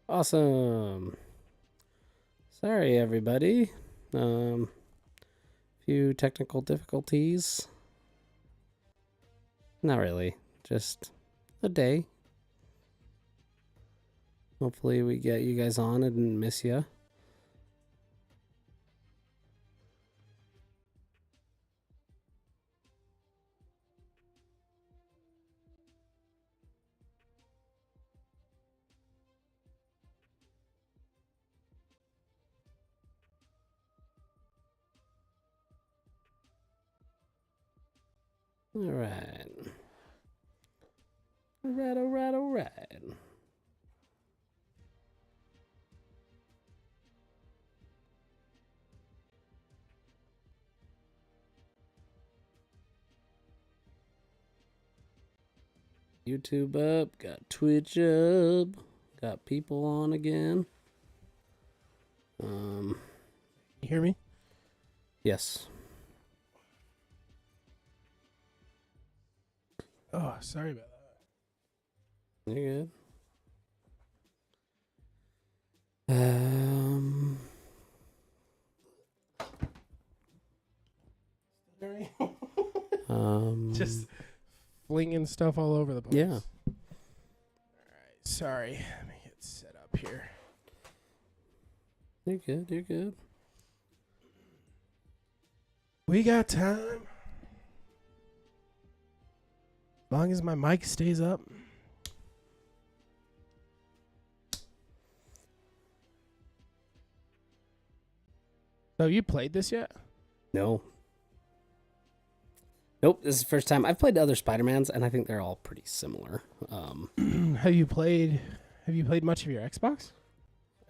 Awesome. Sorry, everybody. Um, few technical difficulties. Not really. Just a day. Hopefully we get you guys on. I didn't miss you. All right. All right. YouTube up, got Twitch up, got people on again. You hear me? Yes. Oh, sorry about that. You're good. Just flinging stuff all over the place. Yeah. All right. Sorry. Let me get set up here. You're good. You're good. We got time. As long as my mic stays up. So you played this yet? No. Nope, this is the first time. I've played other Spider-Mans, and I think they're all pretty similar. Have you played much of your Xbox?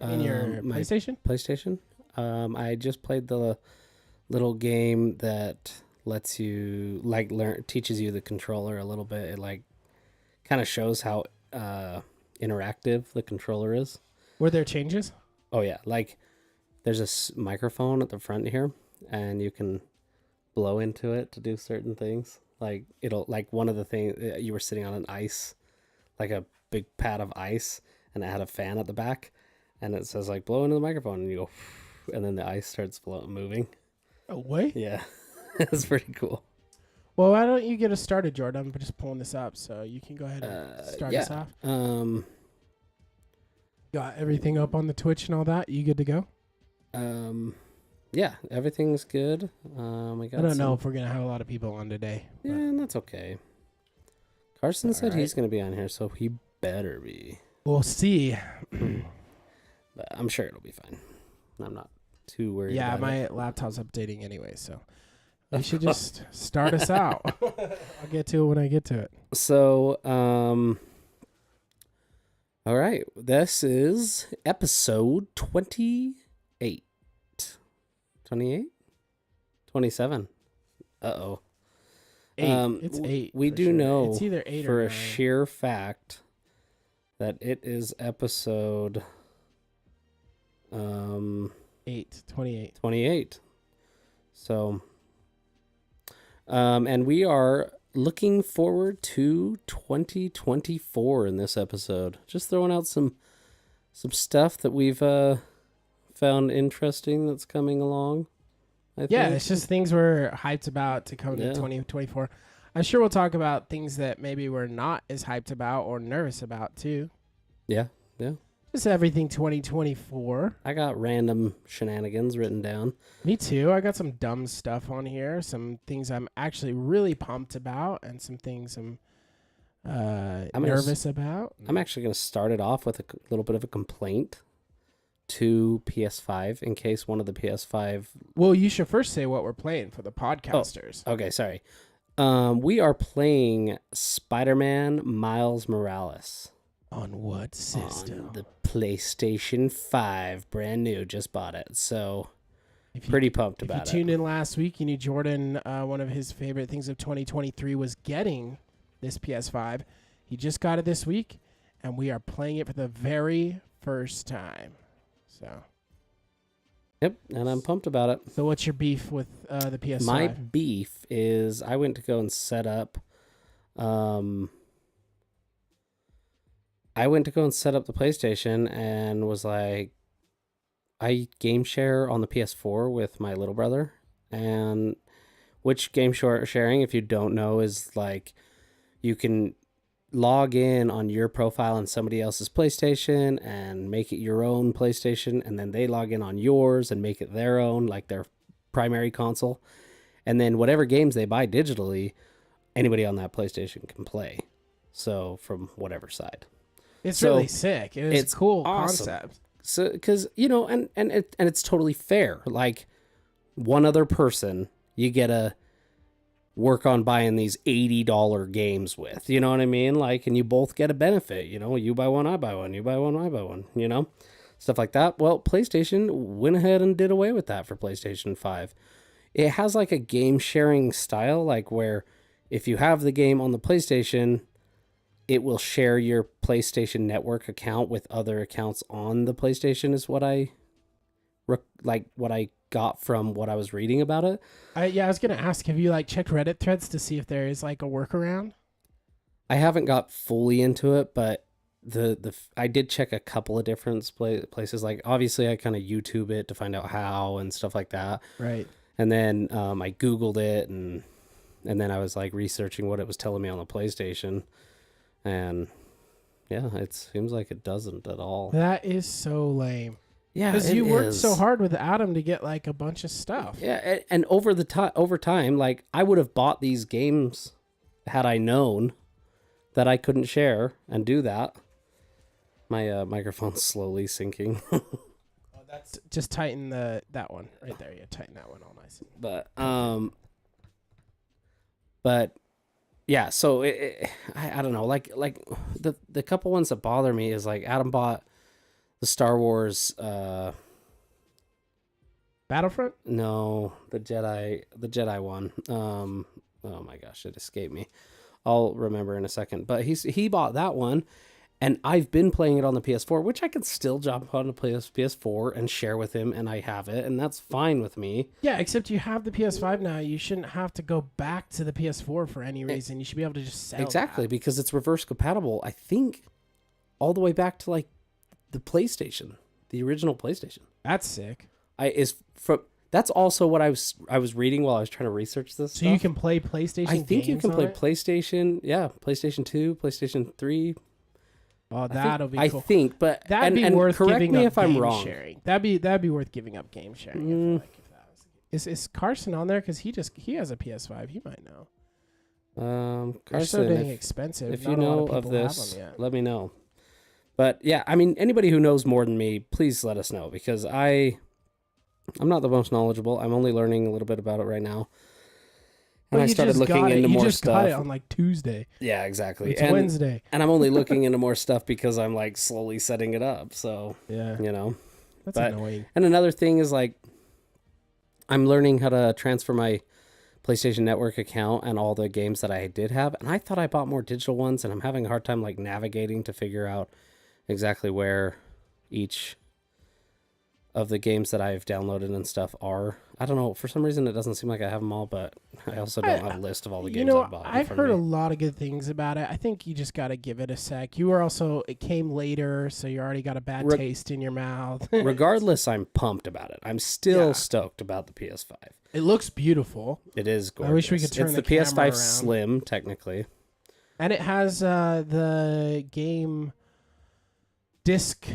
In your my PlayStation? PlayStation. I just played the little game that lets you teaches you the controller a little bit. It kind of shows how interactive the controller is. Were there changes? Oh yeah, there's a microphone at the front here, and you can blow into it to do certain things. One of the things, you were sitting on an ice, like a big pad of ice, and it had a fan at the back, and it says blow into the microphone, and you go, and then the ice starts moving. Oh, way? Yeah, it's pretty cool. Well, why don't you get us started, Jordan? I'm just pulling this up, so you can go ahead and start us off. Got everything up on the Twitch and all that? You good to go? Yeah, everything's good. I don't know if we're gonna have a lot of people on today. Yeah, and that's okay. Carson said right. he's gonna be on here, so he better be. We'll see. But I'm sure it'll be fine. I'm not too worried. Yeah, about my it. laptop's updating anyway, so you should just start us out. I'll get to it when I get to it. So, all right. This is episode 28. 28? 27. Uh-oh. 8. It's 8. We do sure. know It's either 8 for or a 9. sheer fact that it is episode 8, 28. 28. So, and we are looking forward to 2024 in this episode. Just throwing out some stuff that we've found interesting that's coming along. I think. It's just things we're hyped about to come to 2024. I'm sure we'll talk about things that maybe we're not as hyped about or nervous about too. Yeah. Just everything 2024. I got random shenanigans written down. Me too. I got some dumb stuff on here. Some things I'm actually really pumped about, and some things I'm nervous about. I'm actually going to start it off with a little bit of a complaint to PS5 in case one of the PS5. Well, you should first say what we're playing for the podcasters. Oh, okay, sorry. We are playing Spider-Man Miles Morales. On what system? On the PlayStation 5, brand new, just bought it. So pretty pumped about it. If you tuned in last week, you knew Jordan, one of his favorite things of 2023 was getting this PS5. He just got it this week, and we are playing it for the very first time. So. Yep, and I'm pumped about it. So what's your beef with the PS5? My beef is I went to go and set up I went to go and set up the PlayStation and was like, I game share on the PS4 with my little brother. And which sharing, if you don't know, is like you can log in on your profile on somebody else's PlayStation and make it your own PlayStation, and then they log in on yours and make it their own, like their primary console. And then whatever games they buy digitally, anybody on that PlayStation can play. So from whatever side. It's really sick. It's a cool awesome concept. So, because and it's totally fair. Like one other person, you get to work on buying these $80 games with. You know what I mean? Like, and you both get a benefit. You know, you buy one, I buy one. You buy one, I buy one. You know, stuff like that. Well, PlayStation went ahead and did away with that for PlayStation 5. It has like a game sharing style, like where if you have the game on the PlayStation, it will share your PlayStation Network account with other accounts on the PlayStation, is what I got from what I was reading about it. I was gonna ask, have you like checked Reddit threads to see if there is like a workaround? I haven't got fully into it, but I did check a couple of different places. Like obviously, I kind of YouTube it to find out how and stuff like that. Right. And then I Googled it, and then I was like researching what it was telling me on the PlayStation. And yeah, it seems like it doesn't at all. That is so lame. Yeah, because you worked so hard with Adam to get like a bunch of stuff. Yeah, and over time, like I would have bought these games had I known that I couldn't share and do that. My microphone's slowly sinking. That's just tighten that one right there. Yeah, tighten that one all nice. But yeah, so I don't know, like the couple ones that bother me is like Adam bought the Star Wars Battlefront? No, the Jedi one. Oh my gosh, it escaped me. I'll remember in a second. But he bought that one, and I've been playing it on the PS4, which I can still jump on the PS4 and share with him, and I have it, and that's fine with me. Yeah, except you have the PS5 now. You shouldn't have to go back to the PS4 for any reason. You should be able to just sell that. Because it's reverse compatible, I think, all the way back to like the PlayStation, the original PlayStation. That's sick. That's also what I was reading while I was trying to research this. So you can play PlayStation. I think you can play it? PlayStation. Yeah, PlayStation 2, PlayStation 3. Oh, that'll be cool. I think, but that'd be worth correct giving me up if I'm game wrong. Sharing. That'd be worth giving up game sharing. I feel like if that was, is Carson on there? Because he has a PS5. He might know. Carson, they're so dang expensive. If Not you a lot know of of people have this, them yet. let me know. But yeah, I mean, anybody who knows more than me, please let us know, because I'm not the most knowledgeable. I'm only learning a little bit about it right now. And I started looking into more stuff. You just got it on like Tuesday. Yeah, exactly. It's Wednesday. And I'm only looking into more stuff because I'm like slowly setting it up. So, yeah, you know. That's annoying. And another thing is like, I'm learning how to transfer my PlayStation Network account and all the games that I did have. And I thought I bought more digital ones, and I'm having a hard time like navigating to figure out exactly where each of the games that I've downloaded and stuff are. I don't know. For some reason, it doesn't seem like I have them all, but I also don't have a list of all the games I've bought. I've heard a lot of good things about it. I think you just got to give it a sec. It came later, so you already got a bad taste in your mouth. Regardless, I'm pumped about it. I'm still stoked about the PS5. It looks beautiful. It is gorgeous. I wish we could turn the PS5 camera around. Slim, technically. And it has the game disc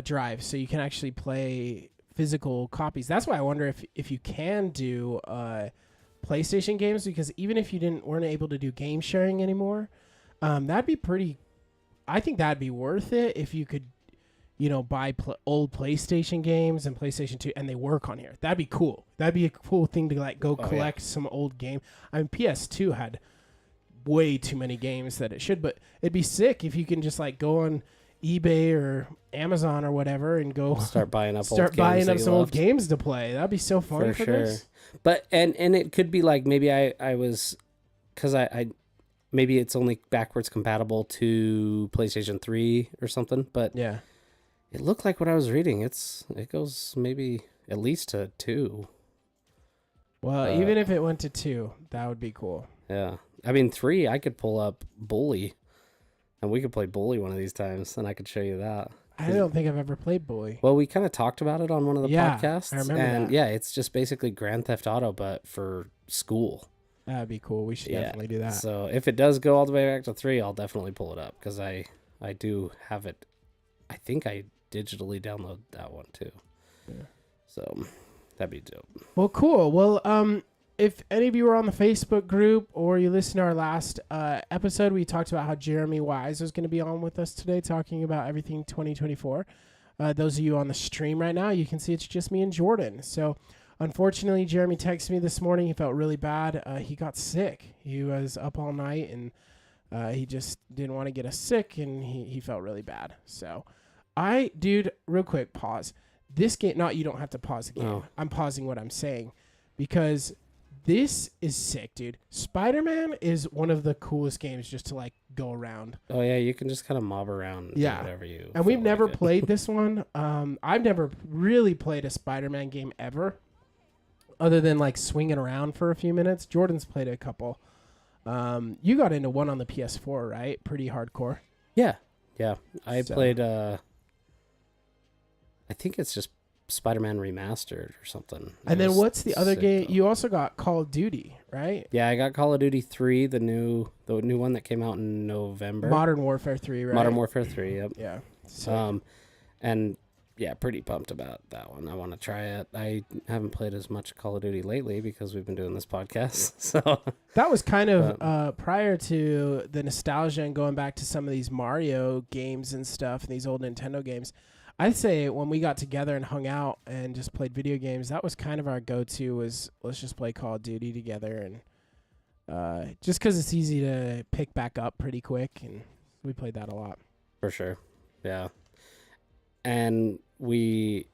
drive, so you can actually play physical copies. That's why I wonder if you can do PlayStation games, because even if you weren't able to do game sharing anymore, that'd be pretty. I think that'd be worth it if you could, buy old PlayStation games and PlayStation 2, and they work on here. That'd be cool. That'd be a cool thing to like go collect some old game. I mean, PS2 had way too many games that it should, but it'd be sick if you can just like go on eBay or Amazon or whatever and go start buying up some old games to play. That'd be so fun for sure. This. But and it could be like maybe I was, because I maybe it's only backwards compatible to PlayStation 3 or something, but yeah, it looked like what I was reading. It goes maybe at least to 2. Well, even if it went to 2, that would be cool. Yeah. I mean, 3, I could pull up Bully And we could play Bully one of these times, and I could show you that. I don't think I've ever played Bully. Well, we kind of talked about it on one of the podcasts. I remember and that. yeah, it's just basically Grand Theft Auto, but for school. That'd be cool. We should definitely do that. So if it does go all the way back to 3, I'll definitely pull it up because I do have it. I think I digitally download that one too. Yeah. So that'd be dope. Well, cool. Well, if any of you are on the Facebook group or you listened to our last episode, we talked about how Jeremy Wise was going to be on with us today talking about everything 2024. Those of you on the stream right now, you can see it's just me and Jordan. So unfortunately, Jeremy texted me this morning. He felt really bad. He got sick. He was up all night and he just didn't want to get us sick, and he felt really bad. So dude, real quick, pause. This game, you don't have to pause the game. Oh. I'm pausing what I'm saying because this is sick, dude. Spider-Man is one of the coolest games just to like go around. Oh yeah, you can just kind of mob around. And do whatever you. And we've feel never like it. played this one. I've never really played a Spider-Man game ever, other than like swinging around for a few minutes. Jordan's played a couple. You got into one on the PS4, right? Pretty hardcore. Yeah. I So- played. I think it's just Spider-Man Remastered or something. And It then was what's the other sick, game? though. You also got Call of Duty, right? Yeah, I got Call of Duty 3, the new one that came out in November. Modern Warfare 3, right? Modern Warfare 3. Yep. Yeah. Sick. And yeah, pretty pumped about that one. I want to try it. I haven't played as much Call of Duty lately because we've been doing this podcast. So That was kind of prior to the nostalgia and going back to some of these Mario games and stuff and these old Nintendo games. I'd say when we got together and hung out and just played video games, that was kind of our go-to was let's just play Call of Duty together. And just because it's easy to pick back up pretty quick. And we played that a lot. for sure. Yeah. And we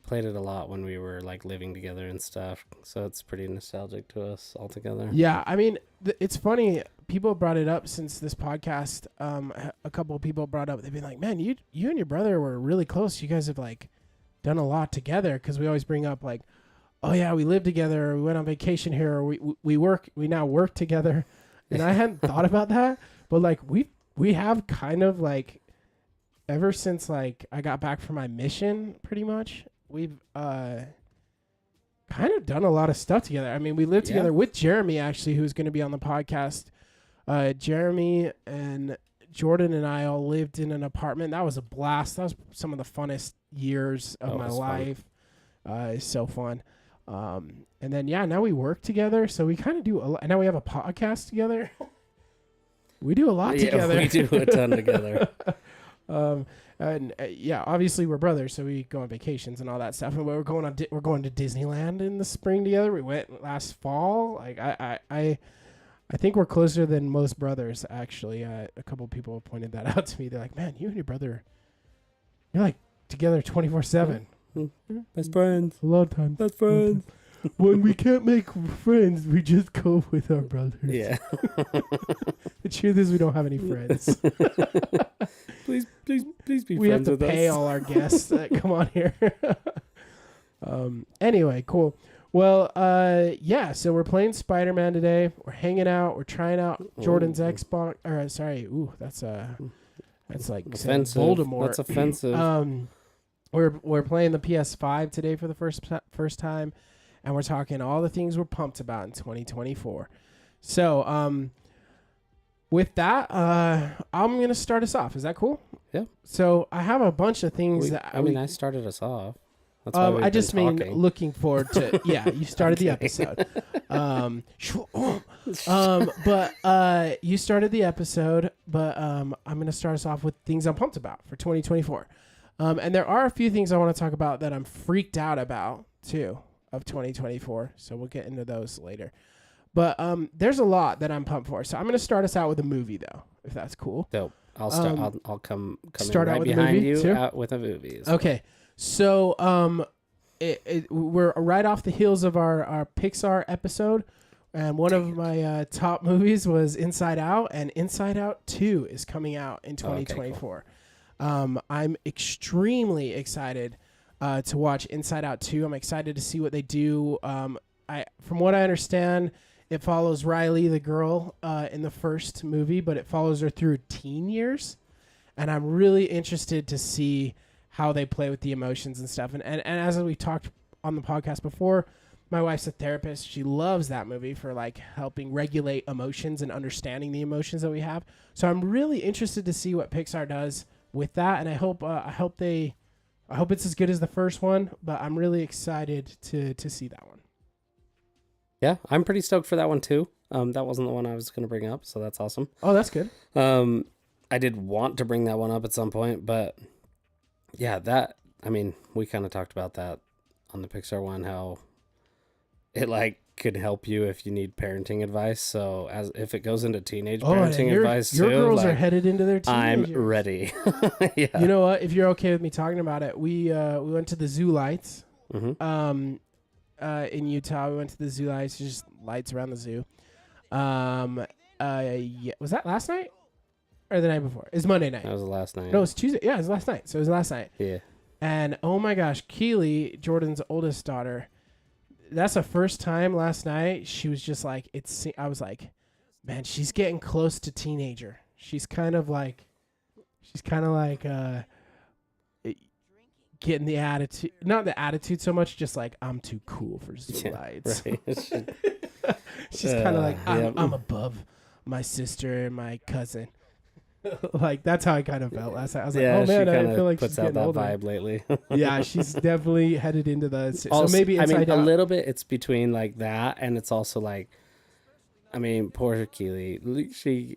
played it a lot when we were like living together and stuff. So it's pretty nostalgic to us all together. Yeah, I mean, it's funny. People brought it up since this podcast. A couple of people brought up. They've been like, "Man, you and your brother were really close. You guys have like done a lot together." Because we always bring up like, "Oh yeah, we lived together. Or we went on vacation here. Or we now work together." And I hadn't thought about that, but like we have kind of like ever since like I got back from my mission, pretty much we've kind of done a lot of stuff together. I mean, we lived together with Jeremy, actually, who's going to be on the podcast. Jeremy and Jordan and I all lived in an apartment. That was a blast. That was some of the funnest years of my life. It's so fun. And then, yeah, now we work together. So we kind of do a lot. Now we have a podcast together. We do a lot together. We do a ton together. And yeah, obviously we're brothers, so we go on vacations and all that stuff. And we're going to Disneyland in the spring together. We went last fall. Like I think we're closer than most brothers. Actually, a couple of people pointed that out to me. They're like, "Man, you and your brother, you're like together 24/7." Best friends. A lot of times. Best friends. When we can't make friends, we just go with our brothers. Yeah. The truth is, we don't have any friends. Please be We have friends to with pay us. all our guests that come on here. Anyway, cool. Well, yeah, so we're playing Spider-Man today. We're hanging out. We're trying out Jordan's Xbox. Or sorry, that's like saying Offensive. Voldemort. That's offensive. We're playing the PS5 today for the first time, and we're talking all the things we're pumped about in 2024. So, with that, I'm gonna start us off. Is that cool? Yeah. So I have a bunch of things I started us off. That's why I just mean talking. looking forward to. Yeah, you started the Okay. episode. But you started the episode. But I'm gonna start us off with things I'm pumped about for 2024. And there are a few things I want to talk about that I'm freaked out about too of 2024. So we'll get into those later. But there's a lot that I'm pumped for. So I'm gonna start us out with a movie though, if that's cool. Dope. I'll start. I'll come start in out right with a behind movie, you too? out with a movie. Okay. So we're right off the heels of our Pixar episode, and one of my top movies was Inside Out, and Inside Out 2 is coming out in 2024. I'm extremely excited to watch Inside Out 2. I'm excited to see what they do. From what I understand, It follows Riley, the girl, in the first movie, but it follows her through teen years. And I'm really interested to see how they play with the emotions and stuff. And as we talked on the podcast before, my wife's a therapist. She loves that movie for like helping regulate emotions and understanding the emotions that we have. So I'm really interested to see what Pixar does with that. And I hope it's as good as the first one, but I'm really excited to see that one. Yeah, I'm pretty stoked for that one too. That wasn't the one I was going to bring up, so that's awesome. Oh, that's good. I did want to bring that one up at some point, but yeah, we kind of talked about that on the Pixar one, how it like could help you if you need parenting advice. So if it goes into teenage parenting advice your too, girls like, are headed into their teenage I'm years. ready. Yeah. You know what? If you're okay with me talking about it, we went to the Zoo Lights. Mm-hmm. In Utah, we went to the Zoo Lights, just lights around the zoo. Yeah, was that last night or the night before? It's Monday night. That was the last night. No, it's Tuesday. Yeah, it was last night. So it was last night. Yeah. And oh my gosh, Keely, Jordan's oldest daughter, that's the first time last night she was just like, I was like, man, she's getting close to teenager. She's kind of like getting the attitude, not the attitude so much, just like, I'm too cool for Zoo Lights. Right. She's kind of like, yep. I'm above my sister and my cousin. Like, that's how I kind of felt last night. I was like, oh man, I feel like puts she's out getting that older. vibe lately. Yeah, she's definitely headed into the. So Also, maybe Inside Out. a little bit. It's between like that, and it's also like, poor Keely.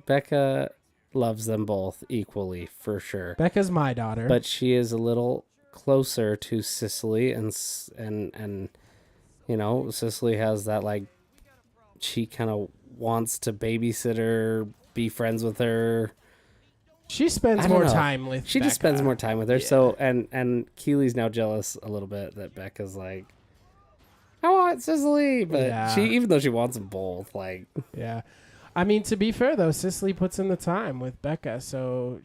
Becca loves them both equally for sure. Becca's my daughter, But she is a little closer to Cicely, and Cicely has that like, she kind of wants to babysit her, be friends with her. she spends I don't more know. time with. She Becca. just spends more time with her. Yeah. So and Keely's now jealous a little bit that Becca's like, I want Cicely, but Yeah. even though she wants them both, like, Yeah, I mean, to be fair though, Cicely puts in the time with Becca, so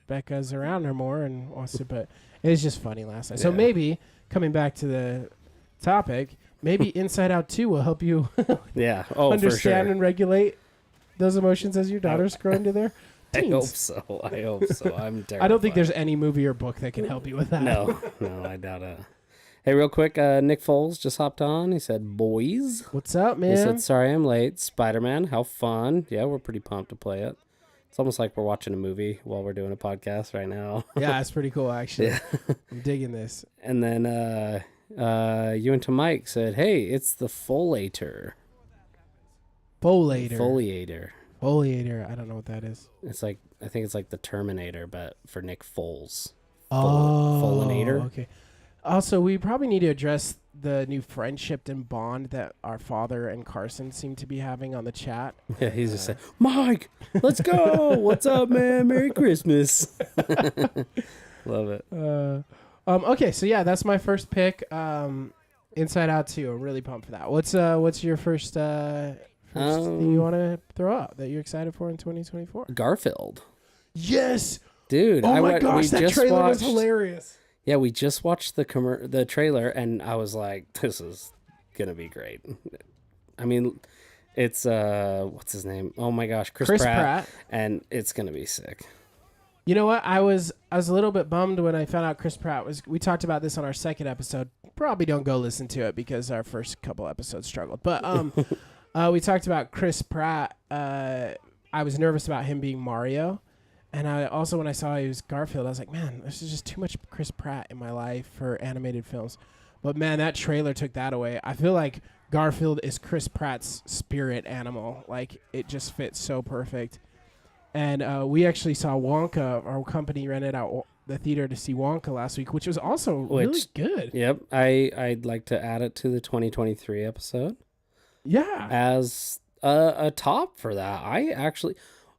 Becca's around her more and wants to. But it was just funny last night. So Yeah. maybe coming back to the topic, maybe Inside Out 2 will help you yeah, oh, understand for sure. and regulate those emotions as your daughters grow into their I teens. I hope so. I'm terrified. I don't think there's any movie or book that can help you with that. No, I doubt it. Hey, real quick, Nick Foles just hopped on. He said, boys. What's up, He man? said, sorry I'm late. Spider-Man, how fun. Yeah, we're pretty pumped to play it. It's almost like we're watching a movie while we're doing a podcast right now. Yeah, it's pretty cool, actually. Yeah. I'm digging this. And then you and to Mike said, hey, it's the Folator. Foliator. Foliator. I don't know what that is. It's like, I think it's like the Terminator, but for Nick Foles. Oh, Folinator. okay. Also, we probably need to address the new friendship and bond that our father and Carson seem to be having on the chat. Yeah, he's just saying, Mike, let's go. What's up, man? Merry Christmas. Love it. Okay, so yeah, that's my first pick. Inside Out 2. I'm really pumped for that. What's your first thing you want to throw out that you're excited for in 2024? Garfield. Yes. Dude, Oh my gosh, that trailer was hilarious. Yeah, we just watched the trailer, and I was like, this is going to be great. I mean, it's, what's his name? Oh my gosh, Chris Pratt. And it's going to be sick. You know what? I was a little bit bummed when I found out Chris Pratt was. We talked about this on our second episode. Probably don't go listen to it because our first couple episodes struggled. But we talked about Chris Pratt. I was nervous about him being Mario, and I also when I saw he was Garfield, I was like, man, this is just too much Chris Pratt in my life for animated films. But man, that trailer took that away. I feel like Garfield is Chris Pratt's spirit animal. Like it just fits so perfect. And we actually saw Wonka. Our company rented out the theater to see Wonka last week, which was also really good. Yep. I'd like to add it to the 2023 episode. Yeah. As a top for that.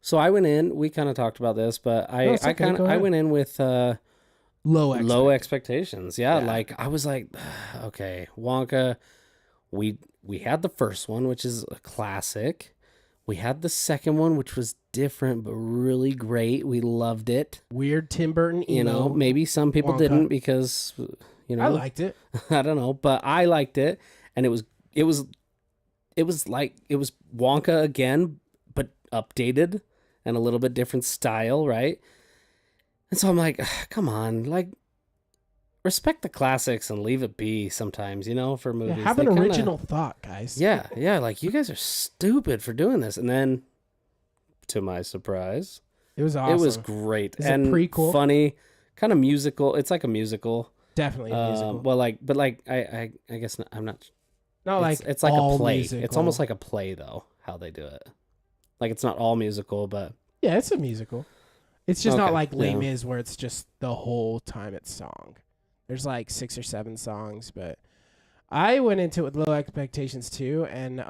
So I went in, we kind of talked about this, but I went in with low expectations. Yeah, like I was like, okay, Wonka, we had the first one, which is a classic. We had the second one, which was different but really great. We loved it. Weird Tim Burton emo. Maybe some people Wonka. didn't because I liked it. I don't know, but I liked it, and it was it was Wonka again, but updated and a little bit different style, right? And so I'm like, come on, like respect the classics and leave it be sometimes, for Yeah, movies. have They an kinda- original thought, guys. Yeah, like you guys are stupid for doing this. And then, to my surprise, It was awesome. it was great Is it and prequel? funny, kind of musical. It's like a musical. Definitely a musical. Well, I guess I'm not. Not It's like a all play. musical. It's almost like a play though. How they do it, like it's not all musical, but Yeah, it's a musical. It's just not Okay, like Les yeah. Mis where it's just the whole time it's song. There's like 6 or 7 songs, but I went into it with low expectations too, and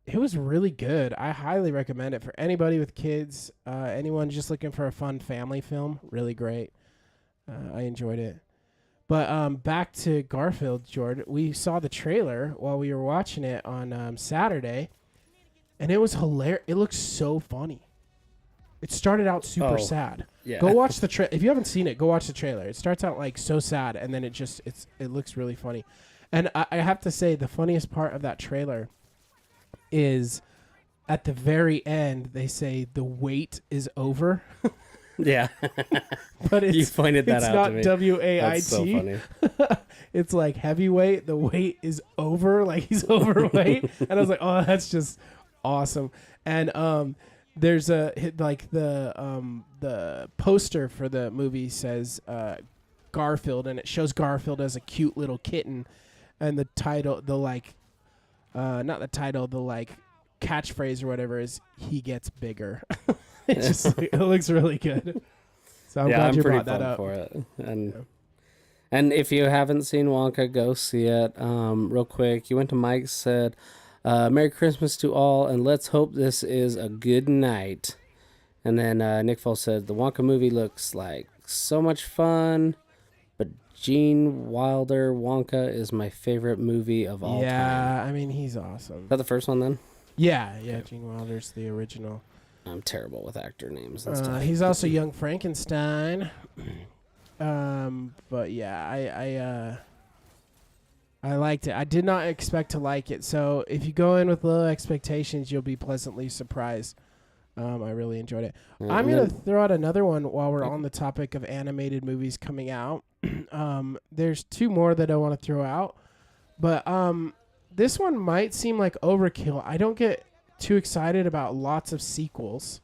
it was really good. I highly recommend it for anybody with kids, anyone just looking for a fun family film. Really great. I enjoyed it. But back to Garfield, Jordan. We saw the trailer while we were watching it on Saturday, and it was hilarious. It looks so funny. It started out super Oh. sad. yeah. Go watch the trailer. If you haven't seen it, go watch the trailer. It starts out like so sad, and then it looks really funny. And I have to say, the funniest part of that trailer is at the very end. They say the wait is over, Yeah. but You it's pointed that it's out not to me. WAIT. That's so funny. It's like heavyweight. The wait is over. Like he's overweight, and I was like, oh, that's just awesome. And there's the poster for the movie says Garfield, and it shows Garfield as a cute little kitten, and the title, not the title, the like catchphrase or whatever is he gets bigger. It looks really good. So I'm glad I'm you pretty brought that pumped up. for it. And if you haven't seen Wonka, go see it. Real quick, you went to Mike's, said, Merry Christmas to all, and let's hope this is a good night. And then Nick Foles said, the Wonka movie looks like so much fun, but Gene Wilder Wonka is my favorite movie of all time. Yeah, I mean, he's awesome. Is that the first one then? Yeah, Gene Wilder's the original. I'm terrible with actor names and stuff. He's also Young Frankenstein. But yeah, I liked it. I did not expect to like it. So if you go in with low expectations, you'll be pleasantly surprised. I really enjoyed it. I'm going to throw out another one while we're on the topic of animated movies coming out. There's 2 more that I want to throw out. But this one might seem like overkill. I don't get too excited about lots of sequels.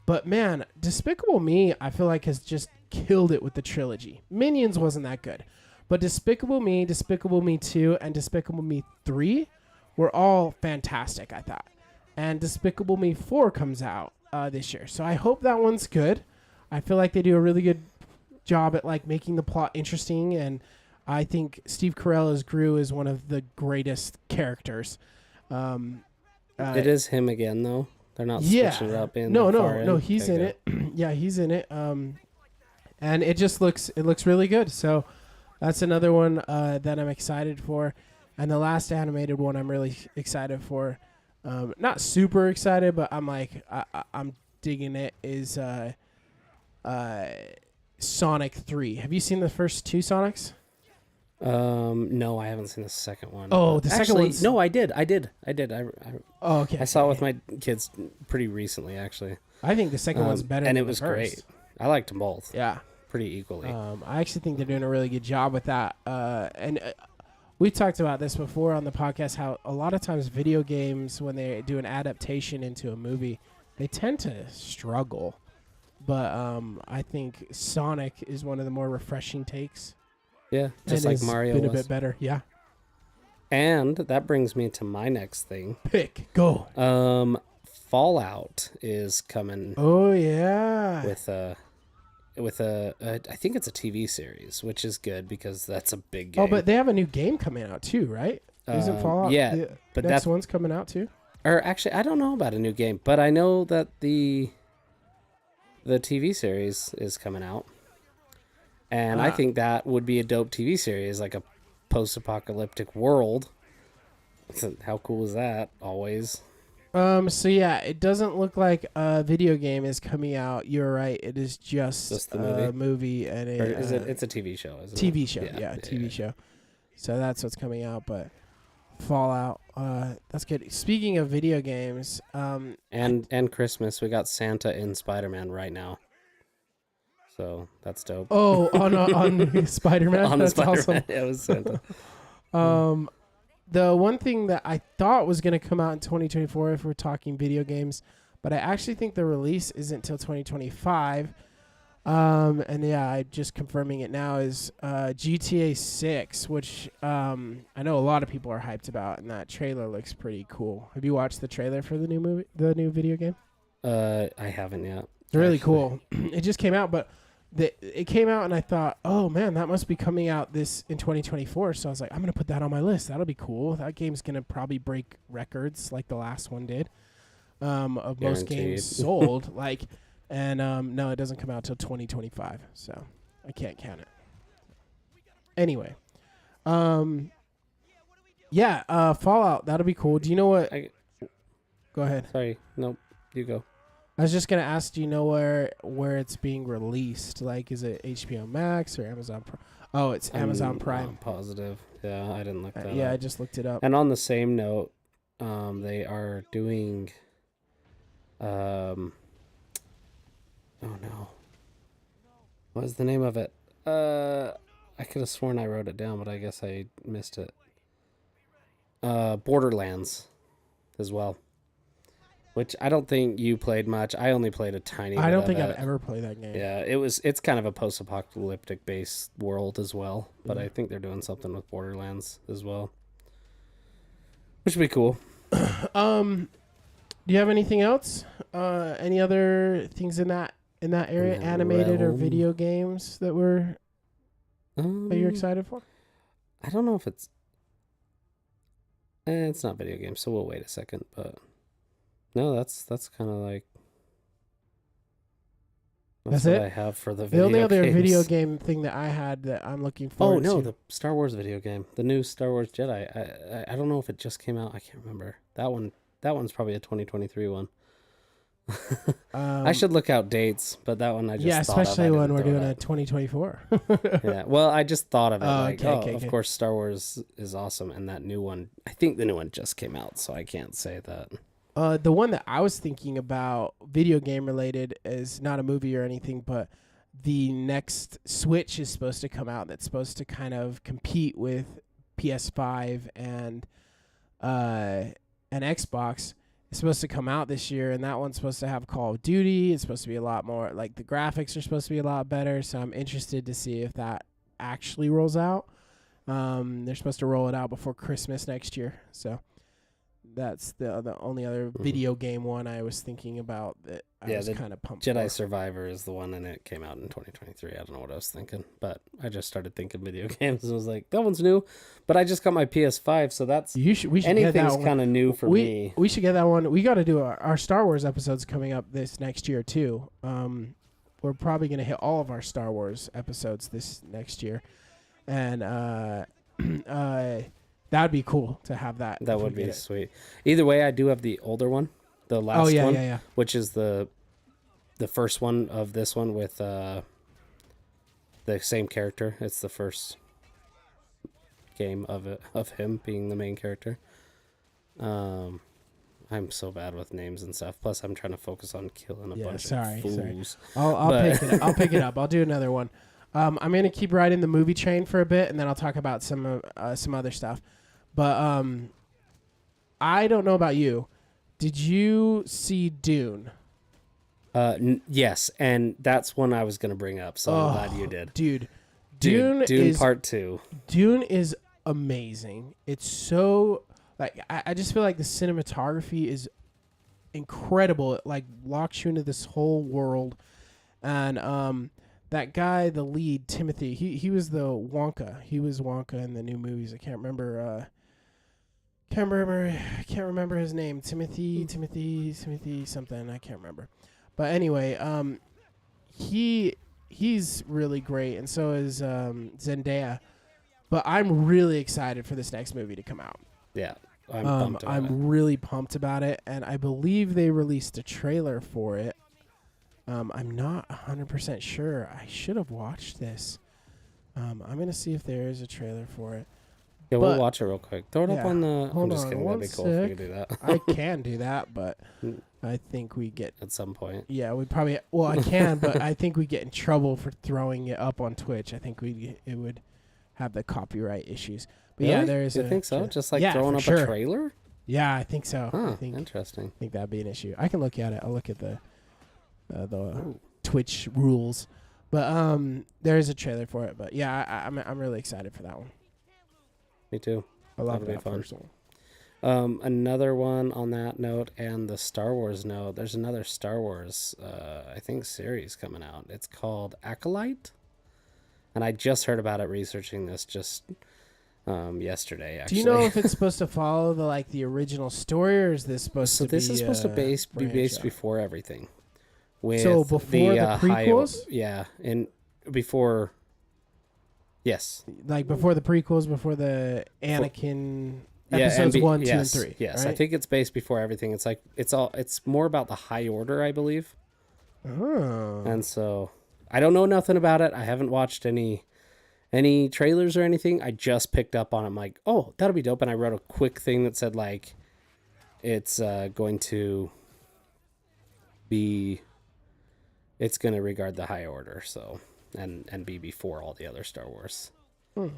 But man, Despicable Me, I feel like has just killed it with the trilogy. Minions wasn't that good. But Despicable Me 2, and Despicable Me 3 were all fantastic, I thought. And Despicable Me 4 comes out this year. So I hope that one's good. I feel like they do a really good job at like making the plot interesting, and I think Steve Carell as Gru is one of the greatest characters. It is him again, though. They're not Yeah. switching it up in. No, he's in it. Yeah, he's in it. And it just looks really good. So that's another one that I'm excited for. And the last animated one I'm really excited for. Not super excited, but I'm like I'm digging it. Is Sonic 3. Have you seen the first 2 Sonics? No, I haven't seen the second one. Oh, the second Actually, one's- no, I did. Oh, okay. I saw it with my kids pretty recently, actually. I think the second one's better. and than it was the first. great. I liked them both Yeah. pretty equally. I actually think they're doing a really good job with that. And we talked about this before on the podcast, how a lot of times video games, when they do an adaptation into a movie, they tend to struggle. But I think Sonic is one of the more refreshing takes. Yeah, just and like has Mario been a was. bit better. Yeah. And that brings me to my next thing. Pick. Go. Fallout is coming Oh, yeah. with a I think it's a TV series, which is good because that's a big game. Oh, but they have a new game coming out too, right? Isn't Fallout? yeah, the but next that one's coming out too. or actually I don't know about a new game, but I know that the TV series is coming out. And I think that would be a dope TV series, like a post-apocalyptic world. How cool is that? Always. So yeah, it doesn't look like a video game is coming out. You're right. It is just the a movie and Or is a it? It's a TV show, isn't TV it? show. Yeah, TV show. So that's what's coming out. But Fallout. That's good. Speaking of video games, And Christmas, we got Santa in Spider-Man right now. So that's dope. on Spider-Man. On the That's Spider-Man, awesome. it was Santa. The one thing that I thought was going to come out in 2024, if we're talking video games, but I actually think the release isn't until 2025. And yeah, I'm just confirming it now, is GTA 6, which I know a lot of people are hyped about, and that trailer looks pretty cool. Have you watched the trailer for the new video game? I haven't yet. It's really actually. cool. It just came out, but it came out, and I thought, oh man, that must be coming out this in 2024. So I was like, I'm gonna put that on my list. That'll be cool. That game's gonna probably break records like the last one did, of most games Guaranteed. sold. No, it doesn't come out till 2025, so I can't count it. Anyway, Fallout, that'll be cool. Do you know what? Go ahead. Sorry, nope. You go. I was just gonna ask, do you know where it's being released? Like, is it HBO Max or Amazon Prime? Oh, it's Amazon Prime. I'm positive. Yeah, I didn't look that up. I just looked it up. And on the same note, they are doing, oh no, what was the name of it? I could have sworn I wrote it down, but I guess I missed it. Borderlands, as well. Which I don't think you played much. I only played a tiny bit. I don't think of I've ever played that game. Yeah, it's kind of a post-apocalyptic based world as well, but I think they're doing something with Borderlands as well, which would be cool. Do you have anything else? Any other things in that area, that animated or realm? video games that you're excited for? I don't know if it's not video games, so we'll wait a second. But no, that's kind of like That's what it? I have for the The video only other games. video game thing that I had that I'm looking Oh forward no, to. the Star Wars video game, the new Star Wars Jedi. I don't know if it just came out. I can't remember. That one's probably a 2023 one. I should look out dates, but that one I just thought especially of. I when didn't we're throw doing it a out. 2024. Yeah, well, I just thought of it. Okay. Of course, Star Wars is awesome, and that new one. I think the new one just came out, so I can't say that. The one that I was thinking about, video game related, is not a movie or anything, but the next Switch is supposed to come out. That's supposed to kind of compete with PS5 and Xbox. It's supposed to come out this year, and that one's supposed to have Call of Duty. It's supposed to be a lot more, like, the graphics are supposed to be a lot better, so I'm interested to see if that actually rolls out. They're supposed to roll it out before Christmas next year, so that's the only other video game one I was thinking about that I was kind of pumped Jedi for. Survivor is the one, and it came out in 2023. I don't know what I was thinking, but I just started thinking video games, and I was like, that one's new. But I just got my PS5, so that's We should get that anything's one. kind of new for me. We should get that one. We got to do our Star Wars episodes coming up this next year too. We're probably going to hit all of our Star Wars episodes this next year, and that'd be cool to have that. That would be sweet. Either way, I do have the older one, the last one, yeah. which is the first one of this one with the same character. It's the first game of him being the main character. I'm so bad with names and stuff. Plus, I'm trying to focus on killing a bunch of fools. I'll pick it up. I'll do another one. I'm gonna keep riding the movie train for a bit, and then I'll talk about some other stuff. But I don't know about you. Did you see Dune? Yes, and that's one I was going to bring up, so I'm glad you did. Dude, Dune is Part 2. Dune is amazing. It's so, like, I just feel like the cinematography is incredible. It, like, locks you into this whole world. And that guy, the lead, Timothy, he was the Wonka. He was Wonka in the new movies. I can't remember his name. Timothy something. I can't remember. But anyway, he's really great, and so is Zendaya. But I'm really excited for this next movie to come out. Yeah, I'm pumped about it. I'm really pumped about it, and I believe they released a trailer for it. I'm not 100% sure. I should have watched this. I'm going to see if there is a trailer for it. Yeah, we'll watch it real quick. Throw it up Yeah, on the. hold I'm just on kidding. one That'd be cool if we sec. could do that I can do that, but Mm. I think we get. at some point. Yeah, we probably. Well, I can, but I think we get in trouble for throwing it up on Twitch. I think it would have the copyright issues. But yeah, Really? there is. You think so? Just like Yeah, throwing for up sure. a trailer? Yeah, I think so. Huh. I think Interesting. that'd be an issue. I can look at it. I'll look at the Ooh. Twitch rules. But there is a trailer for it. But yeah, I'm really excited for that one. Me too. I love That'll be that fun. first one. Another one on that note and the Star Wars note. There's another Star Wars, I think, series coming out. It's called Acolyte, and I just heard about it researching this just yesterday. Actually, Do you know if it's supposed to follow the original story, or is this supposed so to be? this is supposed to be branch based out? before everything. With So before the high- prequels? yeah, and before. Yes. Like before the prequels, before the Anakin Yeah, episodes 1, 2, and yes, 3. Yes, I right? think it's based before everything. It's like it's more about the High Order, I believe. Oh. And so I don't know nothing about it. I haven't watched any trailers or anything. I just picked up on it. I'm like, oh, that'll be dope. And I wrote a quick thing that said like it's going to regard the High Order, so and be before all the other Star Wars. So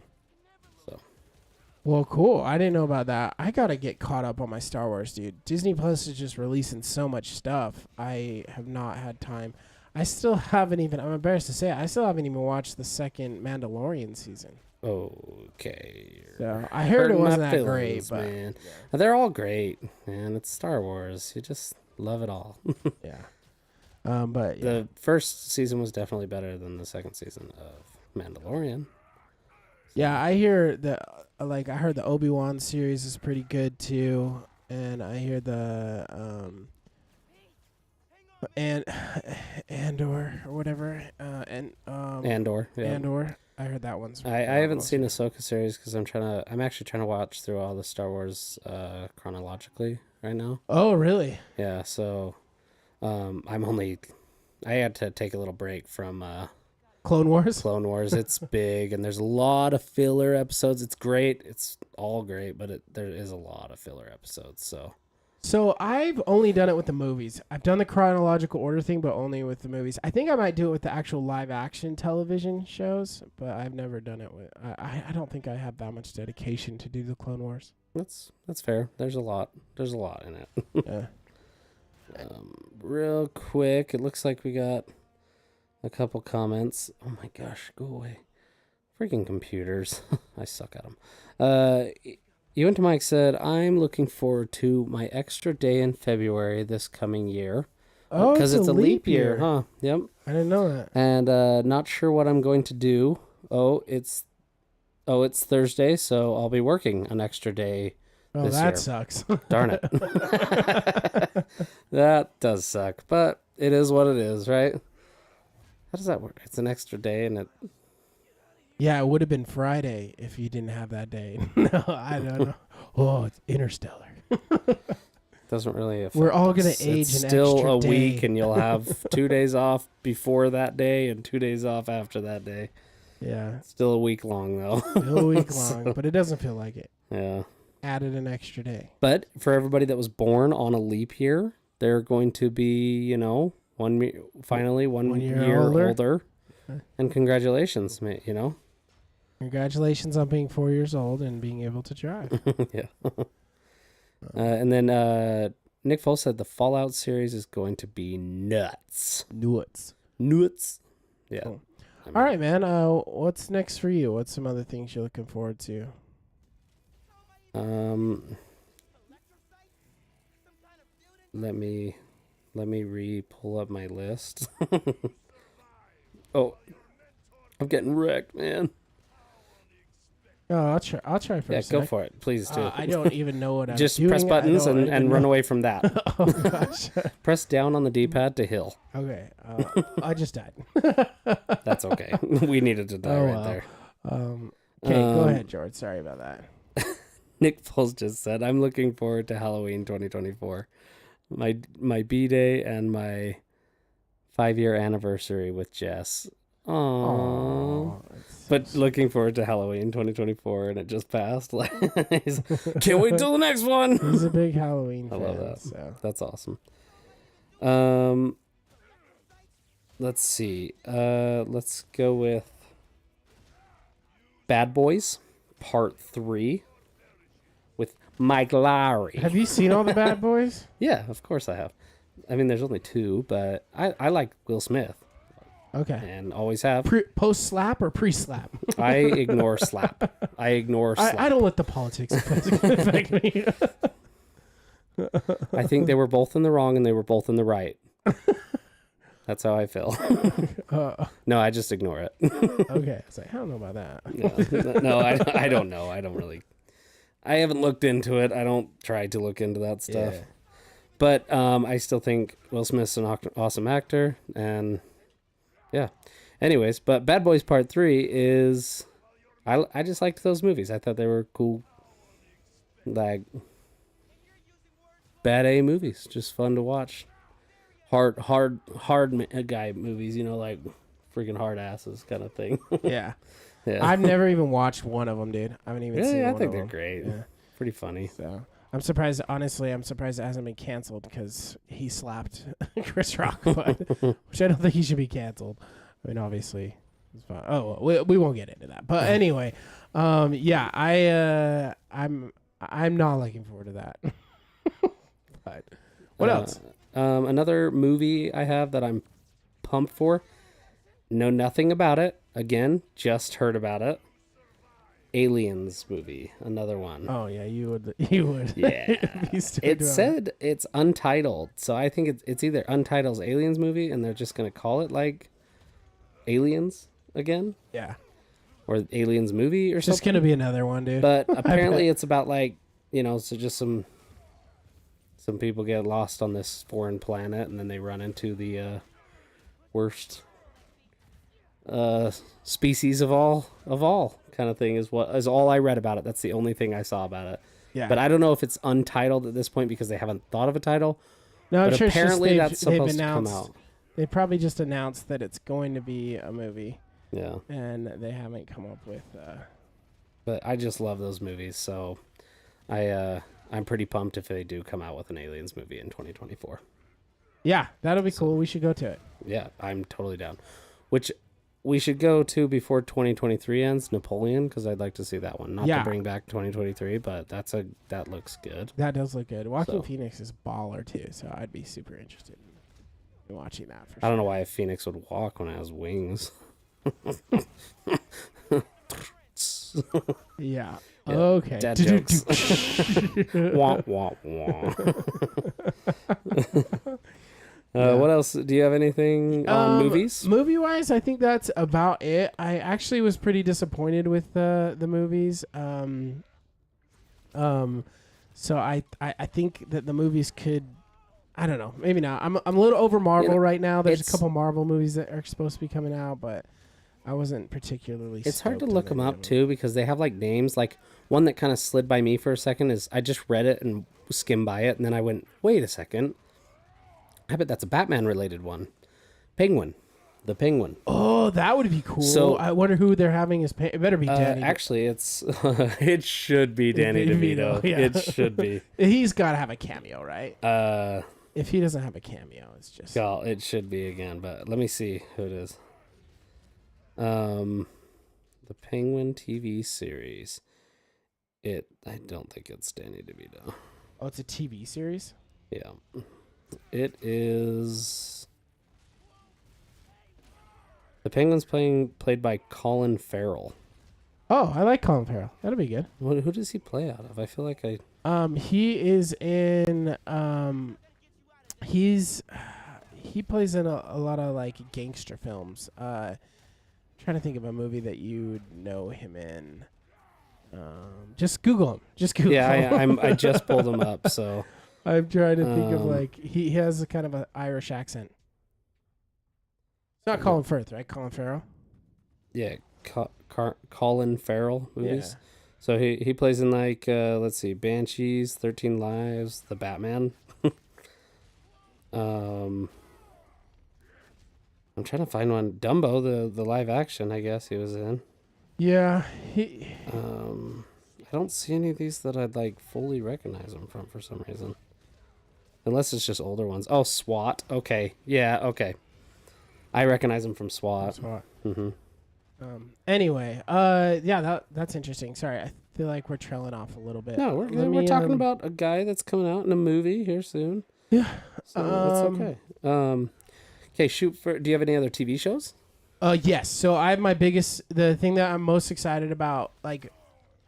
Well, cool. I didn't know about that. I gotta get caught up on my Star Wars, dude. Disney Plus is just releasing so much stuff. I have not had time. I still haven't even. I'm embarrassed to say it, I still haven't even watched the second Mandalorian season. okay. So I heard it Hurting my wasn't that feelings, great, but man. They're all great, man. It's Star Wars. You just love it all. yeah. But yeah. The first season was definitely better than the second season of Mandalorian. Yeah, I hear I heard the Obi-Wan series is pretty good too, and I hear the Andor or whatever, Andor. Yeah. Andor. I heard that one's. I haven't seen Ahsoka series because I'm actually trying to watch through all the Star Wars chronologically right now. Oh, really? Yeah, so I had to take a little break from Clone Wars. Clone Wars. It's big and there's a lot of filler episodes. It's great. It's all great, but there is a lot of filler episodes. So I've only done it with the movies. I've done the chronological order thing, but only with the movies. I think I might do it with the actual live action television shows, but I've never done it with. I don't think I have that much dedication to do the Clone Wars. That's fair. There's a lot in it. Yeah. Real quick, it looks like we got a couple comments. Oh my gosh, go away. Freaking computers. I suck at them. You and Mike said, I'm looking forward to my extra day in February this coming year. Oh, Because it's a leap year, huh? huh? Yep. I didn't know that. And not sure what I'm going to do. It's Thursday, so I'll be working an extra day. Oh, this that year. sucks. Darn it. That does suck, but it is what it is, right? How does that work? It's an extra day and it... Yeah, it would have been Friday if you didn't have that day. No, I don't know. Oh, it's Interstellar. doesn't really affect We're all gonna us. age It's an still extra a week day. and you'll have 2 days off before that day and 2 days off after that day. Yeah, Still a week long though. still a week So- long, but it doesn't feel like it. Yeah. Added an extra day. But for everybody that was born on a leap year, they're going to be, finally one year year older. older. And congratulations, mate, Congratulations on being 4 years old and being able to drive. Yeah. And then Nick Foles said the Fallout series is going to be nuts. Nuts. Nuts. Yeah. Cool. I mean, All right, man. What's next for you? What's some other things you're looking forward to? Let me pull up my list. Oh, I'm getting wrecked, man. Oh, I'll try for Yeah, a sec. go for it. Please do. I don't even know what I'm Just doing. press buttons I don't and even run know. away from that. Oh gosh. Press down on the D-pad to hill. Okay. I just died. That's okay. We needed to die Oh, right wow. there. Okay, go ahead, George. Sorry about that. Nick Foles just said, I'm looking forward to Halloween 2024. My B-Day and my 5-year anniversary with Jess. Aww. Aw, that's so But sweet. looking forward to Halloween 2024, and it just passed. Like, can't wait till the next one. He's a big Halloween I fan. love that. So That's awesome. Um, let's see. Let's go with Bad Boys Part 3 with Mike Lowry. have you seen all the Bad Boys? Yeah, of course I have. I mean, there's only 2, but I like Will Smith Okay. and always have. Post slap or pre slap? I ignore slap. I ignore slap. I don't let the politics affect me. I think they were both in the wrong and they were both in the right. That's how I feel. No, I just ignore it. Okay. I was like, I don't know about that. No, I don't know. I don't really. I haven't looked into it. I don't try to look into that stuff. Yeah. But I still think Will Smith's an awesome actor, and yeah. Anyways, but Bad Boys Part 3 is, I just liked those movies. I thought they were cool, like bad A movies, just fun to watch. Hard guy movies, like freaking hard asses kind of thing. Yeah. Yeah, I've never even watched one of them, dude. I haven't even seen really, I one think of they're them. great. Yeah. Pretty funny. So I'm surprised. Honestly, I'm surprised it hasn't been canceled because he slapped Chris Rock, but which I don't think he should be canceled. I mean, obviously, it's fine. Oh, well, we won't get into that. But anyway, yeah, I'm not looking forward to that. But what else? Another movie I have that I'm pumped for. Know nothing about it. Again, just heard about it. Aliens movie, another one. Oh yeah, you would. You would. Yeah. Be stoked It about said it's untitled, so I think it's either Untitled's Aliens movie, and they're just gonna call it like Aliens again, Yeah, or Aliens movie, or it's just something. gonna be another one, dude. But apparently, it's about like so just some people get lost on this foreign planet, and then they run into the worst species of all kind of thing is all I read about it. That's the only thing I saw about it. Yeah, But I don't know if it's untitled at this point because they haven't thought of a title. no, I'm But sure it's just apparently that's they've supposed to come announced. out. They probably just announced that it's going to be a movie, Yeah. and they haven't come up with. But I just love those movies, so I'm pretty pumped if they do come out with an Aliens movie in 2024. Yeah, that'll be cool. We should go to it. Yeah, I'm totally down. Which we should go to before 2023 ends, Napoleon, because I'd like to see that one. Not Yeah. to bring back 2023, but that looks good. That does look good. Joaquin So- Phoenix is baller too, so I'd be super interested in watching that for I sure. don't know why a phoenix would walk when it has wings. Yeah. Yeah, Okay. dad jokes. Wah, wah, wah. Yeah. What else? Do you have anything on movies? Movie wise, I think that's about it. I actually was pretty disappointed with the movies. So I think that the movies could. I don't know. Maybe not. I'm a little over Marvel right now. There's a it's- couple Marvel movies that are supposed to be coming out, but I wasn't particularly. It's hard to stoked look on them any up of too because they have like names. Like one that kind of slid by me for a second is I just read it and skimmed by it, and then I went, "Wait a second! I bet that's a Batman related one." Penguin, the Penguin. Oh, that would be cool. So- I wonder who they're having as. It better be Danny. Actually, it's it should be Danny Danny DeVito. DeVito, yeah. It should be. He's got to have a cameo, right? Uh, If he doesn't have a cameo, it's just. well, it should be again, but let me see who it is. The Penguin TV series. I don't think it's Danny DeVito. Oh, it's a TV series. Yeah. It is. The Penguin's played by Colin Farrell. Oh, I like Colin Farrell. That'll be good. Who does he play out of? I feel like He is in. He plays in a lot of like gangster films. Trying to think of a movie that you would know him in. Just Google him. Just Google. Yeah, him. I just pulled him up, so I'm trying to think of Um, like he has a kind of an Irish accent. It's not Colin Firth, right? Colin Farrell. yeah, Colin Farrell movies. Yeah. So he plays in like let's see, Banshees, 13 Lives, The Batman. I'm trying to find one. Dumbo, the live action, I guess he was in. Yeah, I don't see any of these that I'd like fully recognize him from for some reason. Unless it's just older ones. Oh, SWAT. Okay. Yeah, okay. I recognize him from SWAT. Mm-hmm. Anyway, yeah, that's interesting. Sorry, I feel like we're trailing off a little bit. No, we're talking about a guy that's coming out in a movie here soon. Yeah. So that's okay. Okay, do you have any other TV shows? Yes. So I have the thing that I'm most excited about, like,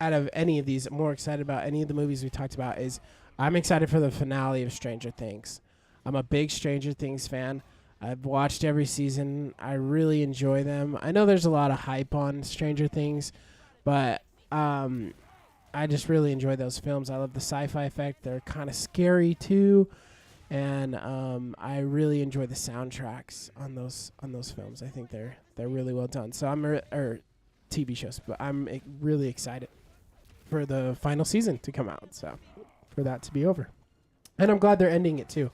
out of any of these, more excited about any of the movies we talked about, is I'm excited for the finale of Stranger Things. I'm a big Stranger Things fan. I've watched every season. I really enjoy them. I know there's a lot of hype on Stranger Things, but I just really enjoy those films. I love the sci-fi effect. They're kind of scary too, and I really enjoy the soundtracks on those films. I think they're really well done. So or TV shows, but I'm really excited for the final season to come out. So for that to be over, and I'm glad they're ending it too,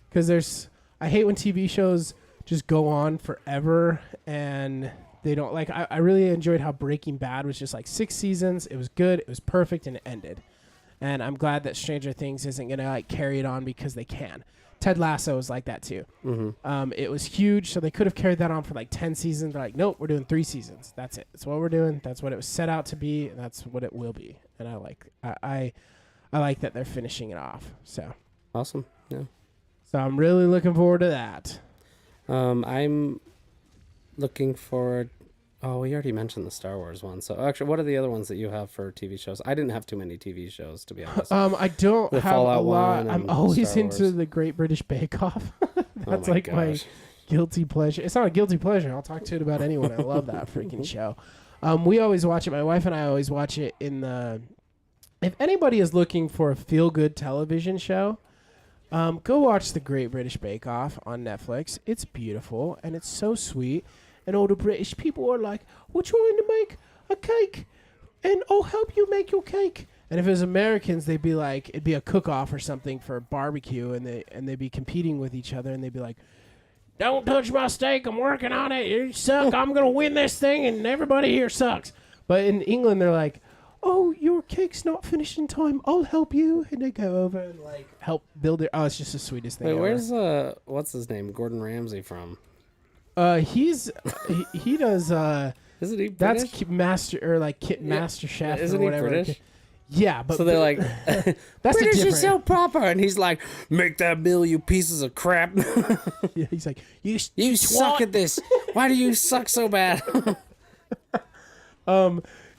because I hate when TV shows just go on forever and they don't like. I really enjoyed how Breaking Bad was just like 6 seasons. It was good. It was perfect, and it ended. And I'm glad that Stranger Things isn't gonna like carry it on because they can. Ted Lasso was like that too. Mm-hmm. It was huge, so they could have carried that on for like 10 seasons. They're like, nope, we're doing 3 seasons. That's it. That's what we're doing. That's what it was set out to be, and that's what it will be. And I like that they're finishing it off. So Awesome. Yeah. So I'm really looking forward to that. I'm looking forward. Oh, we already mentioned the Star Wars one. So actually, what are the other ones that you have for TV shows? I didn't have too many TV shows, to be honest. I don't The have Fallout a lot. one I'm and always Star into Wars. the Great British Bake Off. That's Oh my like my gosh. guilty pleasure. It's not a guilty pleasure. I'll talk to it about anyone. I love that freaking show. We always watch it. My wife and I always watch it in the. If anybody is looking for a feel-good television show, go watch the Great British Bake Off on Netflix. It's beautiful and it's so sweet. And all the British people are like, "We're trying to make a cake, and I'll help you make your cake." And if it was Americans, they'd be like, it'd be a cook-off or something for a barbecue, and they'd be competing with each other, and they'd be like, "Don't touch my steak. I'm working on it. You suck. I'm gonna win this thing, and everybody here sucks." But in England, they're like, "Oh, your cake's not finished in time. I'll help you." And they go over and like help build it. Oh, it's just the sweetest thing. Wait, ever. where's what's his name? Gordon Ramsay from? He does Isn't he that's British? Master or like Master Chef Isn't or he whatever. British? Yeah, but So they're like, that's British a is so different. proper, and he's like, "Make that meal, you pieces of crap! Yeah, he's like, you suck at this. Why do you suck so bad?"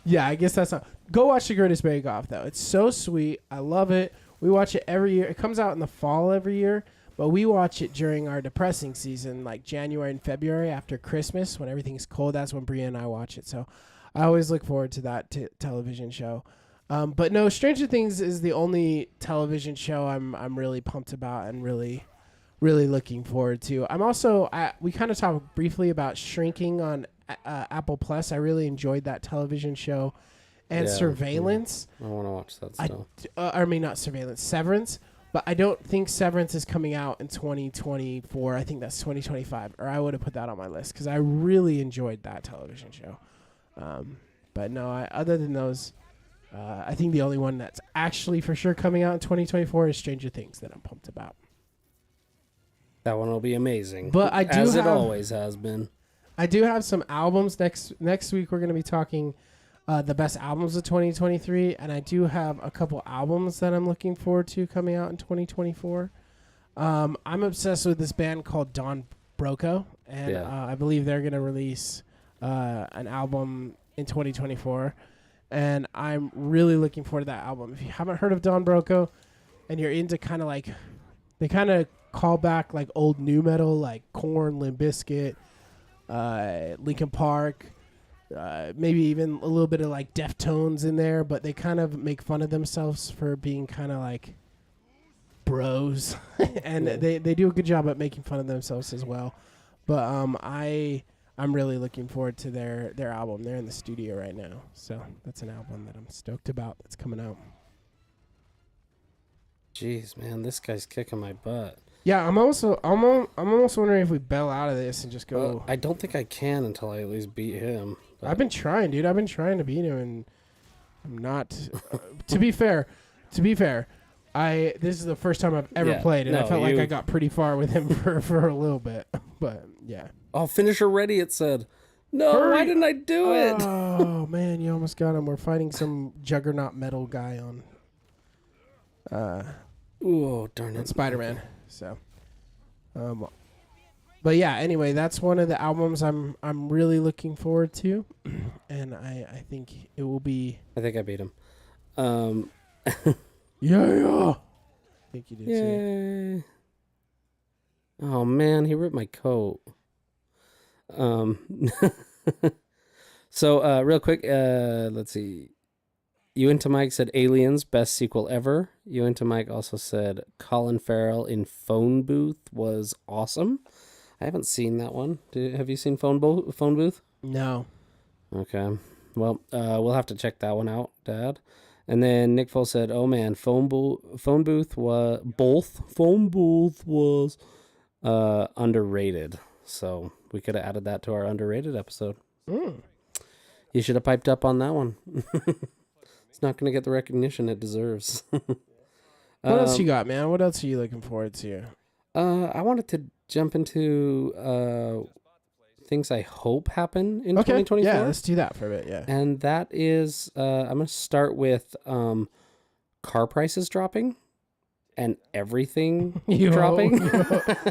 Yeah, I guess that's not. Go watch the Greatest Bake Off though. It's so sweet. I love it. We watch it every year. It comes out in the fall every year, but we watch it during our depressing season, like January and February after Christmas when everything's cold. That's when Bria and I watch it. So I always look forward to that television show. But no, Stranger Things is the only television show I'm really pumped about and really looking forward to. I'm also we kind of talked briefly about Shrinking on Apple Plus. I really enjoyed that television show, and Yeah, Surveillance. I want to watch that still. I mean, not Surveillance, Severance. But I don't think Severance is coming out in 2024. I think that's 2025, or I would have put that on my list because I really enjoyed that television show. But no, other than those, I think the only one that's actually for sure coming out in 2024 is Stranger Things that I'm pumped about. That one will be amazing. But I do as it have- always has been. I do have some albums next week. We're going to be talking the best albums of 2023, and I do have a couple albums that I'm looking forward to coming out in 2024. I'm obsessed with this band called Don Broco, and I believe they're going to release an album in 2024, and I'm really looking forward to that album. If you haven't heard of Don Broco and you're into kind of like, they kind of call back like old new metal like Korn, Limp Bizkit, Linkin Park, maybe even a little bit of like Deftones in there, but they kind of make fun of themselves for being kind of like bros, and they do a good job at making fun of themselves as well. But I'm really looking forward to their album. They're in the studio right now, so that's an album that I'm stoked about that's coming out. Jeez, man, this guy's kicking my butt. Yeah, I'm almost wondering if we bail out of this and just go. Well, I don't think I can until I at least beat him. But I've been trying, dude. I've been trying to beat him, and I'm not. To be fair, this is the first time I've ever Yeah, played, and I no, felt like you- I got pretty far with him for a little bit. But yeah. oh, finisher ready, it said. No, why Hurry. didn't I do it? Oh man, you almost got him. We're fighting some juggernaut metal guy on Oh, darn it. Spider-Man. So, but yeah. Anyway, that's one of the albums I'm really looking forward to, and I think it will be. I think I beat him. Yeah. I think you did too. Yay. Oh, man, he ripped my coat. So, real quick, let's see. You into Mike said Aliens, best sequel ever. You into Mike also said Colin Farrell in Phone Booth was awesome. I haven't seen that one. Have you seen Phone Booth? No. Okay. Well, we'll have to check that one out, Dad. And then Nick Foles said, "Oh man, Phone Booth was underrated. So we could have added that to our underrated episode. You should have piped up on that one. It's not going to get the recognition it deserves." What else you got, man? What else are you looking forward to? I wanted to jump into things I hope happen in 2024. Yeah, let's do that for a bit. Yeah. And that is, I'm going to start with car prices dropping and everything dropping.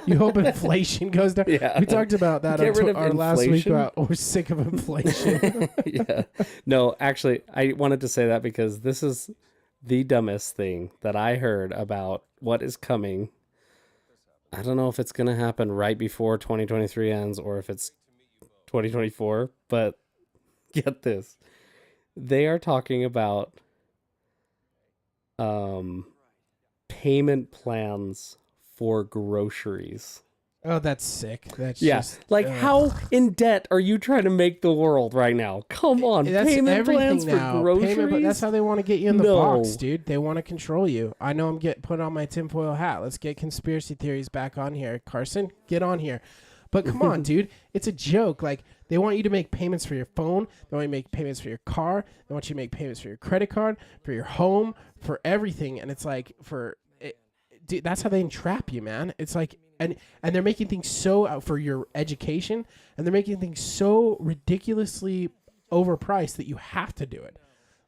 You hope inflation goes down. Yeah. We talked about that Get rid of our last week inflation. about we're sick of inflation. Yeah. No, actually, I wanted to say that because this is the dumbest thing that I heard about what is coming. I don't know if it's going to happen right before 2023 ends or if it's 2024, but get this. They are talking about payment plans for groceries. Oh, that's sick. That's Just, like how in debt are you trying to make the world right now? Come on, that's payment plans now. for groceries. But that's how they want to get you in the No. box, dude. They want to control you. I know I'm putting on my tinfoil hat. Let's get conspiracy theories back on here. Carson, get on here. But come on, dude. It's a joke. Like, they want you to make payments for your phone. They want you to make payments for your car. They want you to make payments for your credit card, for your home, for everything. And it's like, dude, that's how they entrap you, man. It's like, and they're making things so for your education, and they're making things so ridiculously overpriced that you have to do it.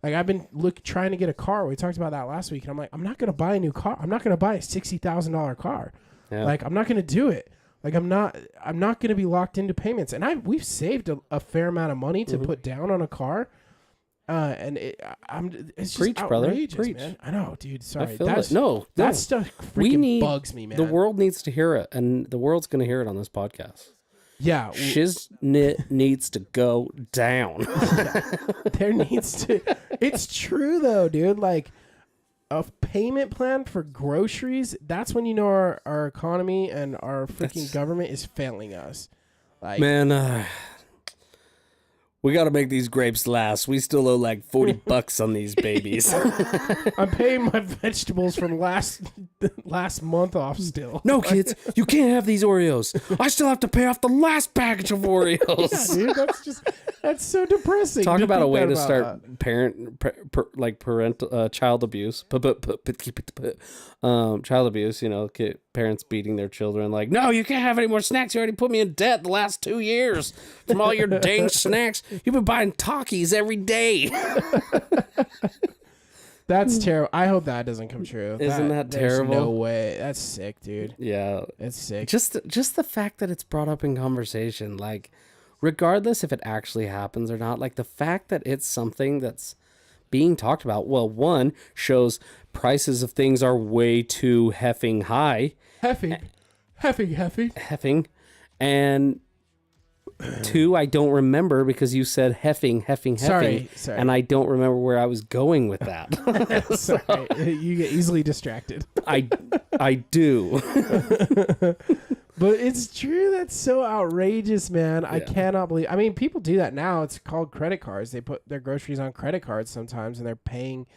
Like, I've been trying to get a car. We talked about that last week, and I'm like, I'm not gonna buy a new car. I'm not gonna buy a $60,000 car. Yeah. Like, I'm not gonna do it. Like, I'm not gonna be locked into payments. And we've saved a fair amount of money to put down on a car. And it's just Preach, brother. outrageous, Preach. man. I know, dude. Sorry, I feel it. No, that stuff freaking bugs me, man. The world needs to hear it, and the world's going to hear it on this podcast. Yeah, Shiznit needs to go down. there needs to. It's true though, dude. Like, a payment plan for groceries. That's when you know our economy and our freaking government is failing us. Like, Man, we got to make these grapes last. We still owe like $40 on these babies. I'm paying my vegetables from last month off still. No, kids, you can't have these Oreos. I still have to pay off the last package of Oreos. Dude, that's so depressing. Talk to about a think way that to about start parental child abuse. Child abuse, you know, parents beating their children like, "No, you can't have any more snacks. You already put me in debt the last 2 years from all your dang snacks. You've been buying Takis every day." That's terrible. I hope that doesn't come true. Isn't that there's terrible? No way. That's sick, dude. Yeah. That's sick. Just the fact that it's brought up in conversation, like, regardless if it actually happens or not, like the fact that it's something that's being talked about, well, one, shows prices of things are way too heffing high. Heffing. And two, I don't remember because you said heffing. Sorry. And I don't remember where I was going with that. Sorry. You get easily distracted. I do. But it's true. That's so outrageous, man. I cannot believe. I mean, people do that now. It's called credit cards. They put their groceries on credit cards sometimes, and they're paying.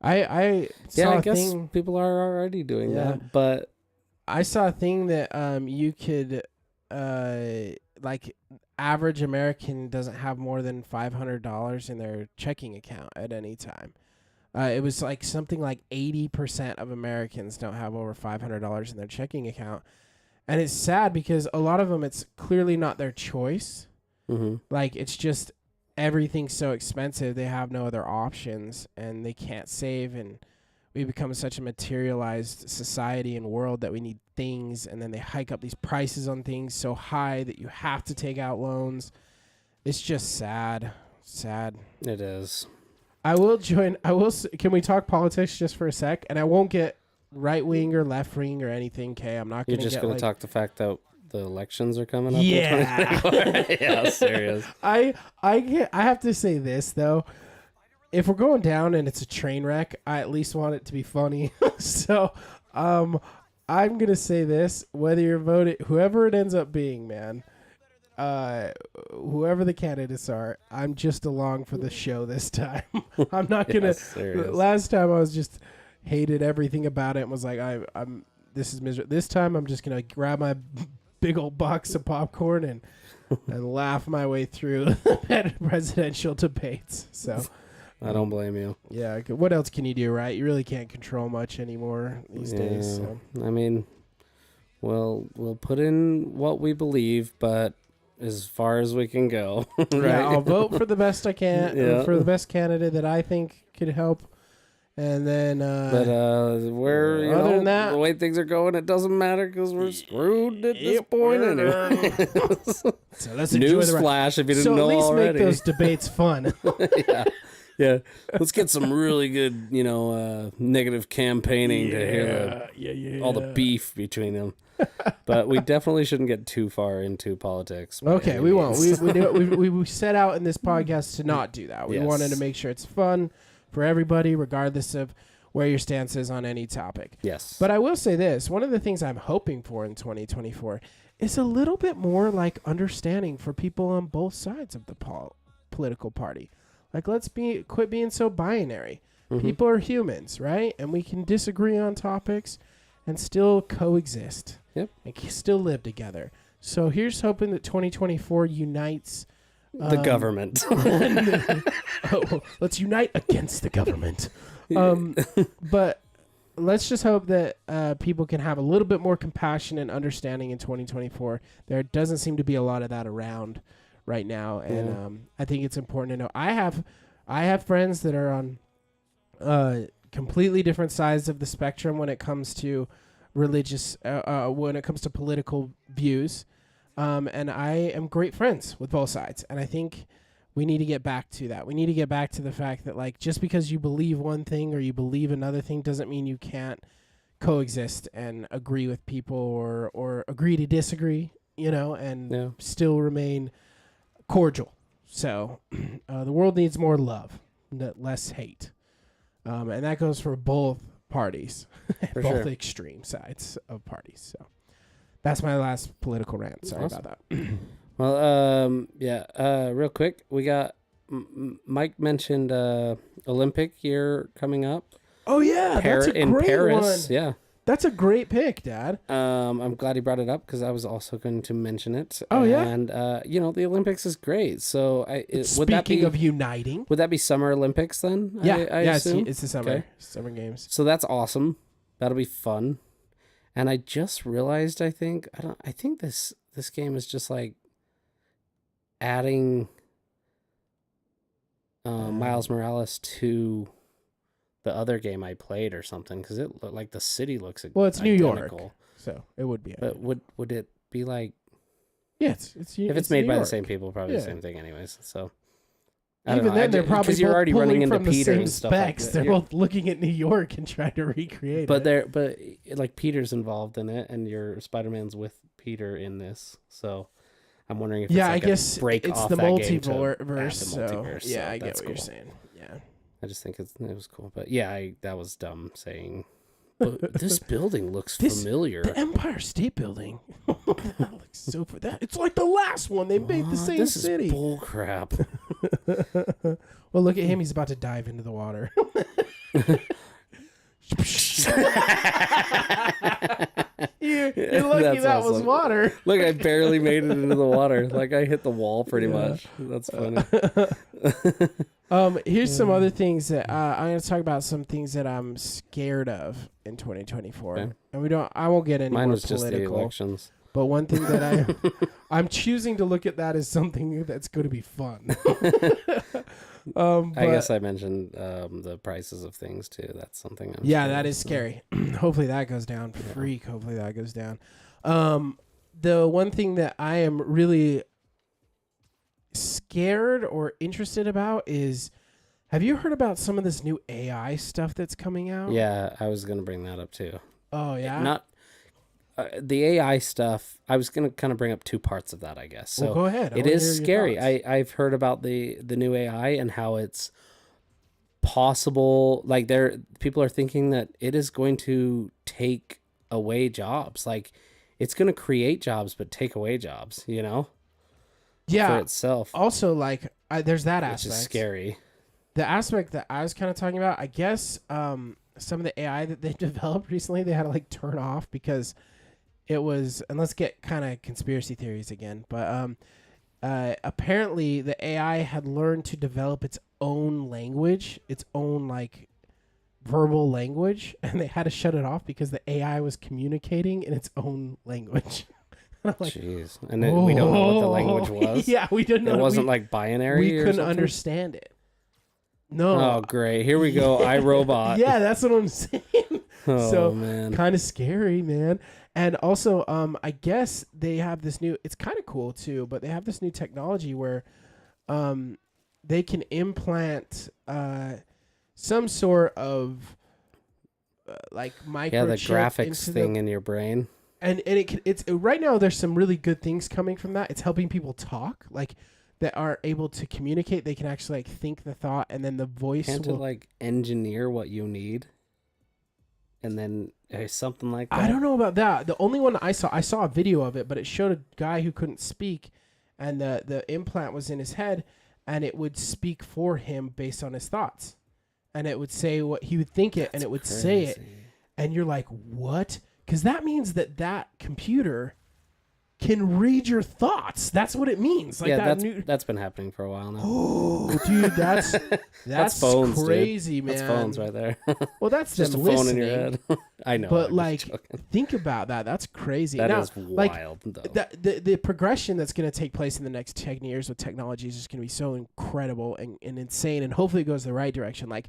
I saw I a guess thing. people are already doing Yeah. that, but I saw a thing that you could like average American doesn't have more than $500 in their checking account at any time. It was like something like 80% of Americans don't have over $500 in their checking account. And it's sad because a lot of them, it's clearly not their choice. Mm-hmm. Like, it's just everything's so expensive. They have no other options and they can't save. And we become such a materialized society and world that we need things. And then they hike up these prices on things so high that you have to take out loans. It's just sad. Sad. It is. Can we talk politics just for a sec? And I won't get right wing or left wing or anything. Okay, I'm not going to You're just going to talk the fact that the elections are coming up. Yeah. In 2024? Yeah, serious. I have to say this though. If we're going down and it's a train wreck, I at least want it to be funny. So, I'm going to say this, whether you're voting, whoever it ends up being, man, whoever the candidates are, I'm just along for the show this time. I'm not going to, last time I was just hated everything about it and was like, this is miserable. This time I'm just going to grab my big old box of popcorn and laugh my way through the presidential debates. So I don't blame you. Yeah. What else can you do, right? You really can't control much anymore these days. So. I mean, we'll put in what we believe, but as far as we can go, right? Yeah, I'll vote for the best I can, for the best candidate that I think could help. And then, where other than that, the way things are going, it doesn't matter because we're screwed at this point anyway. So let's enjoy the flash if you didn't know already. So at least make those debates fun. Yeah. Let's get some really good, negative campaigning to hear all the beef between them. But we definitely shouldn't get too far into politics. Okay, we won't. We set out in this podcast to not do that. We wanted to make sure it's fun for everybody, regardless of where your stance is on any topic. Yes. But I will say this. One of the things I'm hoping for in 2024 is a little bit more like understanding for people on both sides of the political party. Like, let's quit being so binary. Mm-hmm. People are humans, right? And we can disagree on topics and still coexist. Yep. And still live together. So here's hoping that 2024 unites the government. Let's unite against the government. But let's just hope that people can have a little bit more compassion and understanding in 2024. There doesn't seem to be a lot of that around right now, and I think it's important to know. I have friends that are on completely different sides of the spectrum when it comes to religious, when it comes to political views. And I am great friends with both sides. And I think we need to get back to that. We need to get back to the fact that, like, just because you believe one thing or you believe another thing doesn't mean you can't coexist and agree with people or agree to disagree, and still remain cordial. So the world needs more love, less hate. And that goes for both parties, both extreme sides of parties. So. That's my last political rant. Sorry about that. Well, real quick, we got Mike mentioned Olympic year coming up. Oh yeah, that's a great in Paris. one. Yeah, that's a great pick, Dad. I'm glad he brought it up because I was also going to mention it. Oh yeah, and the Olympics is great. So speaking of uniting, would that be Summer Olympics then? Yeah, I assume? It's the summer games. So that's awesome. That'll be fun. And I just realized, I think this game is just like adding Miles Morales to the other game I played or something, because it looked like the city looks well, it's identical. New York, so it would be. But would it be like? Yeah, it's if it's made New by York. the same people, probably the same thing, anyways. So. Even then, they're probably because you're already running into from Peter the same and stuff specs. like that. They're both looking at New York and trying to recreate it. But like Peter's involved in it, and your Spider-Man's with Peter in this. So I'm wondering if it's like I guess break it's off the that game to multiverse. add the multiverse. So, yeah, so I get that's what cool. you're saying. Yeah, I just think it was cool, but yeah, that was dumb saying. But this building looks familiar. The Empire State Building. That looks so it's like the last one. They made the same city. This is bull crap. Well, look at him. He's about to dive into the water. You You're lucky That's that was awesome. water. Look, I barely made it into the water. Like I hit the wall pretty Yeah. much. That's funny. Here's some other things that I'm going to talk about. Some things that I'm scared of in 2024, Okay. and I won't get any Mine more was just the political. elections. But one thing that I'm choosing to look at that as something that's going to be fun. I guess I mentioned the prices of things too. That's something. I'm yeah, scared that of, is so. scary. Hopefully that goes down. Yeah. Freak. Hopefully that goes down. The one thing that I am really scared or interested about is, have you heard about some of this new AI stuff that's coming out? Yeah, I was gonna bring that up too. Oh yeah. Not the AI stuff. I was gonna kind of bring up two parts of that, I guess. So well, go ahead. I it wanna is hear your scary. thoughts. I've heard about the new AI and how it's possible. Like people are thinking that it is going to take away jobs. Like it's going to create jobs but take away jobs. You know, for Yeah. itself, Also, like, there's that which aspect. is scary. The aspect that I was kind of talking about, I guess, some of the AI that they developed recently, they had to like turn off because it was. And let's get kind of conspiracy theories again, but apparently the AI had learned to develop its own language, its own like verbal language, and they had to shut it off because the AI was communicating in its own language. And I'm like, Jeez, and then we don't know what the language was. Yeah, we didn't know. It wasn't like binary. We or couldn't something? understand it. No. Oh, great! Here we go. iRobot. Yeah, that's what I'm saying. Oh So, man. Kind of scary, man. And also, I guess they have this new. It's kind of cool too, but they have this new technology where, they can implant some sort of like microchip. Yeah, the graphics into thing in your brain. and it's right now. There's some really good things coming from that. It's helping people talk, like that are able to communicate. They can actually like think the thought, and then the voice Can't it will. like engineer what you need, and then something like that? I don't know about that. The only one I saw a video of it, but it showed a guy who couldn't speak, and the implant was in his head, and it would speak for him based on his thoughts, and it would say what he would think it, and That's it would say it, crazy. and you're like, what? Because that means that computer can read your thoughts. That's what it means. Like Yeah, that that's been happening for a while now. Oh, dude, that's phones, dude. crazy, man. That's phones right there. Well, that's Just a them phone listening. in your head. I know. But I'm like, just joking. think about that. That's crazy. That now, is like, wild, though. the progression that's going to take place in the next 10 years with technology is just going to be so incredible and insane, and hopefully it goes the right direction. Like,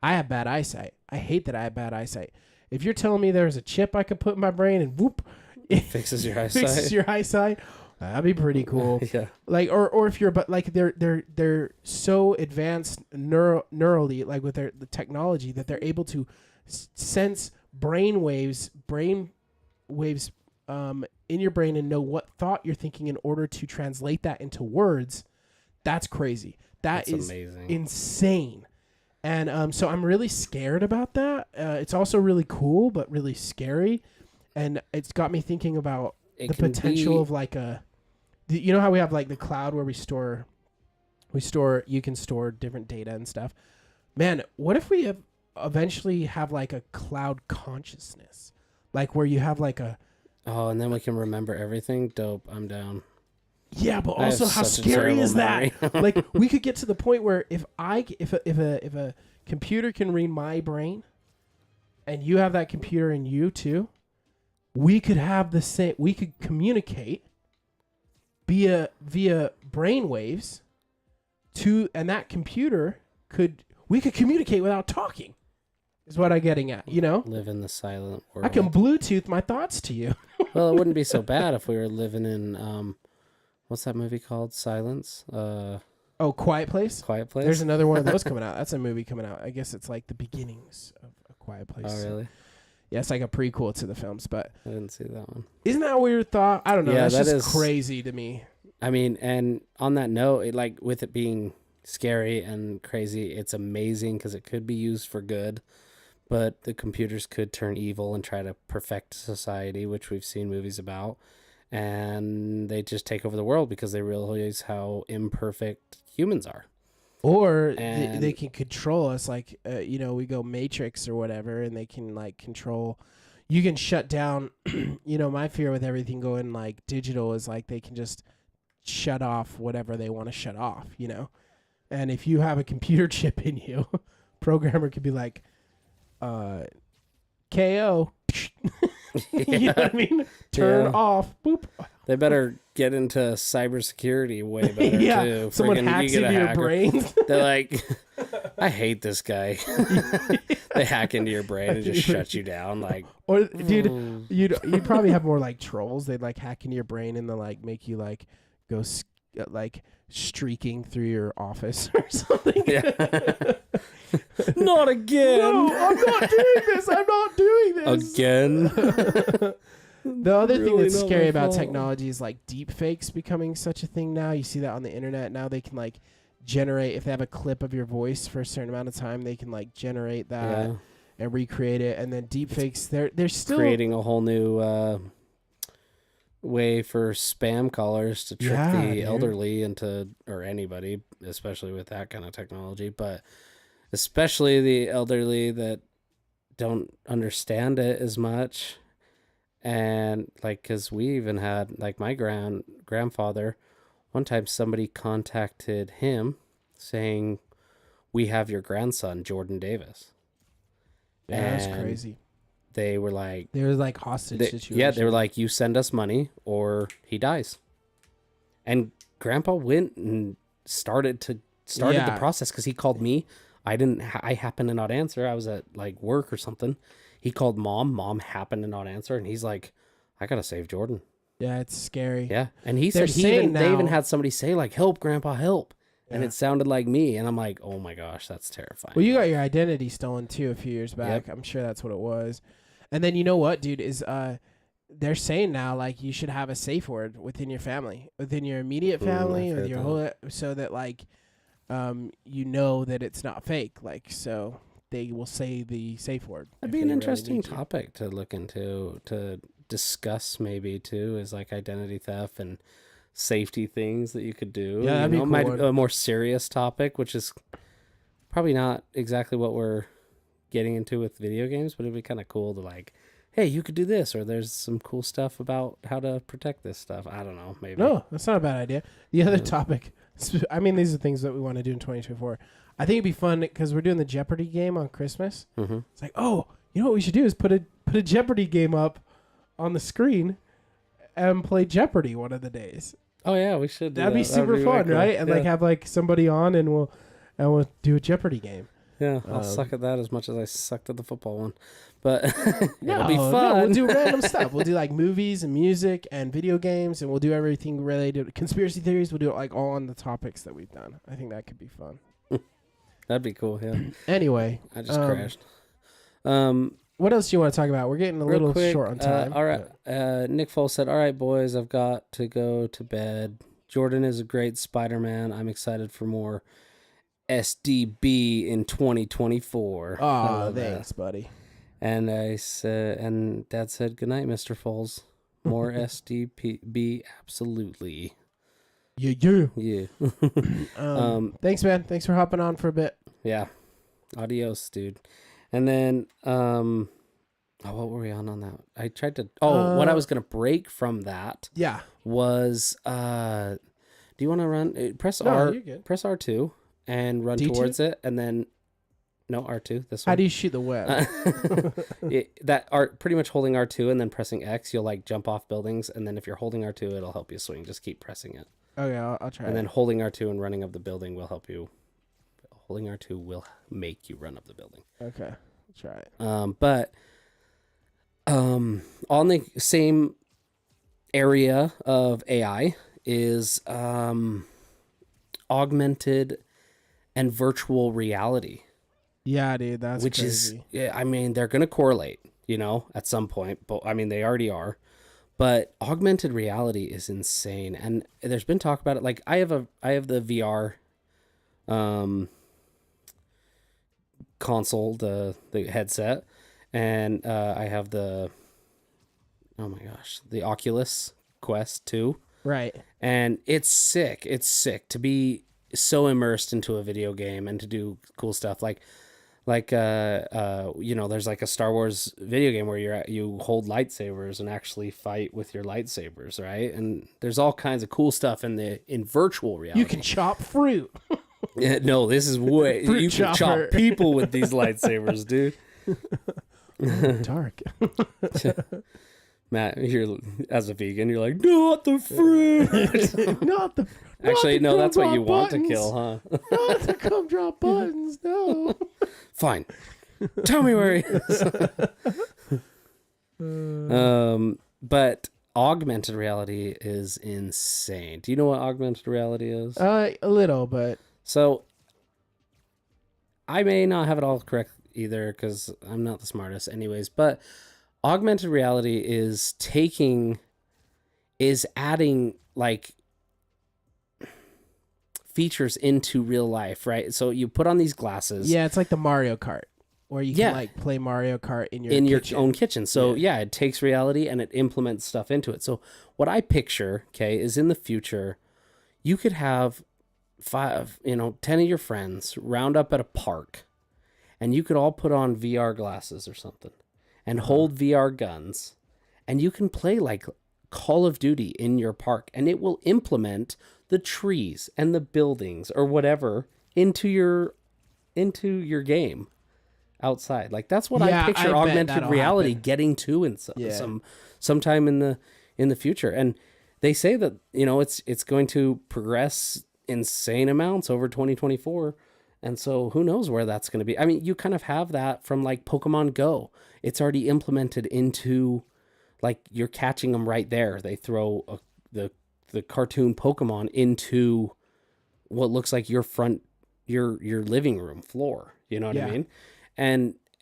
I have bad eyesight. I hate that I have bad eyesight. If you're telling me there's a chip I could put in my brain and whoop, it Fixes your eyesight. fixes your eyesight, that'd be pretty cool. Yeah. Like, or if you're, but like they're so advanced neurally, like with the technology, that they're able to sense brain waves in your brain and know what thought you're thinking in order to translate that into words. That's crazy. That's Is amazing. insane. And so I'm really scared about that. It's also really cool, but really scary. And it's got me thinking about It the can potential be- of like you know how we have like the cloud where you can store different data and stuff. Man, what if we eventually have like a cloud consciousness, like where you have like a Oh, and then we can remember everything. Dope. I'm down. yeah, but I have also how such a scary terrible is that? memory. Like we could get to the point where if a computer can read my brain, and you have that computer in you too, we could have the same. We could communicate via brain waves and that computer we could communicate without talking. Is what I'm getting at. You know, Live in the silent world. I can Bluetooth my thoughts to you. Well, it wouldn't be so bad if we were living in what's that movie called? Silence. Oh, Quiet Place. Quiet Place. There's another one of those coming out. That's a movie coming out. I guess it's like the beginnings of A Quiet Place. Oh, really? Yeah, it's like a prequel to the films. But I didn't see that one. isn't that a weird thought? I don't know. Yeah, That's that just is- crazy to me. I mean, and on that note, like with it being scary and crazy, it's amazing because it could be used for good, but the computers could turn evil and try to perfect society, which we've seen movies about, and they just take over the world because they realize how imperfect humans are. Or And- they can control us, like we go Matrix or whatever, and they can like control, you can shut down. My fear with everything going like digital is like they can just shut off whatever they want to shut off. And if you have a computer chip in you, programmer could be like, KO. You know what I mean? Turn off. Boop. They better get into cybersecurity way better Yeah, too. someone hacks into your brain. They're like, I hate this guy. They hack into your brain and just shut you down. Like, or dude, you'd probably have more like trolls. They'd like hack into your brain and they'll like make you like go like streaking through your office or something. Yeah. Not again. No, I'm not doing this. I'm not doing this again. The other thing Really that's not scary my about fault. technology is like deep fakes becoming such a thing now. You see that on the internet now. They can like generate, if they have a clip of your voice for a certain amount of time, they can like generate that Yeah. and recreate it. And then deep fakes, they're still Creating a whole new way for spam callers to trick Yeah, the dude. elderly into, or anybody, especially with that kind of technology, but especially the elderly that don't understand it as much. And like, because we even had like my grandfather, one time somebody contacted him saying, we have your grandson, Jordan Davis. Yeah, that's And crazy. They were like, There was like hostage situation. yeah, they were like, you send us money or he dies. And grandpa went and started the Yeah. process because he called me. I happened to not answer. I was at like work or something. He called mom. Mom happened to not answer. And he's like, I got to save Jordan. Yeah, it's scary. Yeah. And he They're said saying they even now- had somebody say like, help grandpa, help. And Yeah. it sounded like me. And I'm like, oh my gosh, that's terrifying. Well, you got your identity stolen too a few years back. Yep. I'm sure that's what it was. And then you know what, dude, is they're saying now like you should have a safe word within your family, within your immediate I've family, with heard your that. whole, so that like you know that it's not fake. Like, so they will say the safe word. That'd if be they an really interesting need to. topic to look into, to discuss maybe too, is like identity theft and safety things that you could do. Yeah, that'd be a cool one. A more serious topic, which is probably not exactly what we're getting into with video games, but it'd be kind of cool to like, hey, you could do this, or there's some cool stuff about how to protect this stuff. I don't know, maybe. No, that's not a bad idea. The other Yeah. topic, I mean, these are things that we want to do in 2024. I think it'd be fun because we're doing the Jeopardy game on Christmas. Mm-hmm. It's like, oh, you know what we should do is put a Jeopardy game up on the screen and play Jeopardy one of the days. Oh yeah, we should. Do That'd be that. super really fun, cool. right? And yeah. like have like somebody on and we'll do a Jeopardy game. Yeah, I'll Um, suck at that as much as I sucked at the football one, but No, it'll be no, fun. we'll do random stuff. We'll do like movies and music and video games, and we'll do everything related to conspiracy theories. We'll do it like all on the topics that we've done. I think that could be fun. That'd be cool. Yeah, Anyway, I just crashed. what else do you want to talk about? We're getting a Real little quick, short on time. all right. Nick Foles said, all right, boys, I've got to go to bed. Jordan is a great Spider-Man. I'm excited for more SDB in 2024. I Oh, love that. thanks, buddy. And I said, and Dad said, good night, Mr. Foles. More SDB, absolutely. Yeah. Yeah. Thanks, man. Thanks for hopping on for a bit. Yeah. Adios, dude. And then, oh, what were we on that? I tried to, what I was going to break from that Yeah. was, do you want to run, press No, R, you're good. press R2 and run D2? towards it. And then, no, R2, this one. How do you shoot the web? Pretty much holding R2 and then pressing X, you'll like jump off buildings. And then if you're holding R2, it'll help you swing. Just keep pressing it. Okay, I'll try. And then holding R2 and running up the building will help you. Holding R2 will make you run up the building. Okay, I'll try it. But on the same area of AI is augmented and virtual reality, Yeah, dude, that's which crazy. is, yeah, I mean, they're going to correlate, at some point, but I mean, they already are. But augmented reality is insane. And there's been talk about it. Like I have the VR console, the headset, and I have the Oculus Quest 2, Right. and it's sick to be so immersed into a video game and to do cool stuff like Like there's like a Star Wars video game where you hold lightsabers and actually fight with your lightsabers, right? And there's all kinds of cool stuff in virtual reality. You can chop fruit. Yeah, no, this is way Fruit you can chopper. chop people with these lightsabers, dude. Dark. Matt, you're as a vegan, you're like, not the fruit. Not the. Actually, not the no, that's what you gumdrop want to buttons. kill, huh? Not the gumdrop buttons. No. Fine. Tell me where he is. But augmented reality is insane. Do you know what augmented reality is? A little, but So I may not have it all correct either because I'm not the smartest anyways, but augmented reality is adding like features into real life, right? So you put on these glasses yeah, it's like the Mario Kart, where you can Yeah. like play Mario Kart in your kitchen. own kitchen. So yeah, it takes reality and it implements stuff into it. So what I picture, okay, is in the future, you could have 10 of your friends round up at a park and you could all put on VR glasses or something and hold VR guns and you can play like Call of Duty in your park and it will implement the trees and the buildings or whatever into your game outside. Like that's what Yeah, I picture I bet augmented that'll reality happen. getting to in sometime in the future. And they say that, it's going to progress insane amounts over 2024. And so who knows where that's going to be. I mean, you kind of have that from like Pokemon Go. It's already implemented into like you're catching them right there. They throw the cartoon Pokemon into what looks like your living room floor. You know what I Yeah. mean?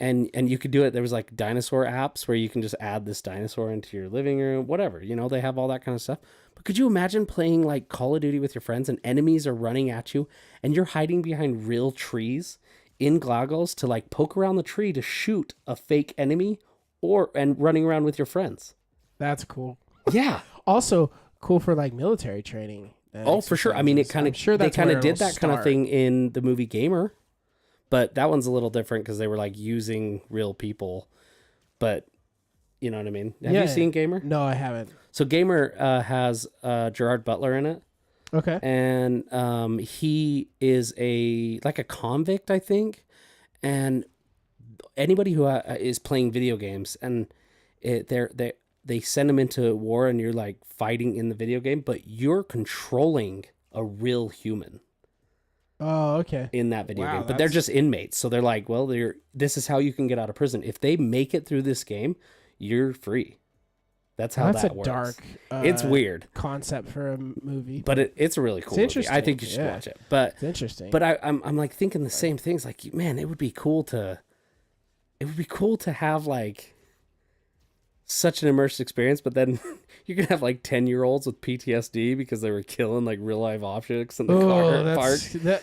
And you could do it. There was like dinosaur apps where you can just add this dinosaur into your living room, whatever, they have all that kind of stuff. But could you imagine playing like Call of Duty with your friends and enemies are running at you and you're hiding behind real trees in goggles to like poke around the tree to shoot a fake enemy and running around with your friends? That's cool. Yeah. Also cool for like military training. Oh, for sure. I mean, I'm sure they that's kind where of did it'll that kind of start. thing in the movie Gamer, but that one's a little different because they were like using real people. But you know what I mean? Have Yeah. you seen Gamer? No, I haven't. So Gamer has Gerard Butler in it, Okay. and he is a convict, I think. And anybody who is playing video games and they send him into war, and you're like fighting in the video game, but you're controlling a real human Oh, okay. in that video Wow, game. But they're that's- just inmates, so they're like, well, this is how you can get out of prison. If they make it through this game, you're free. That's how That's that a works. dark. It's weird, concept for a movie. but it's a really cool movie. I interesting, think you should yeah. watch it. But It's interesting. I'm like thinking the same things. Like, man, it would be cool to have like such an immersive experience. But then you could have like 10-year-olds with PTSD because they were killing like real life objects in the park.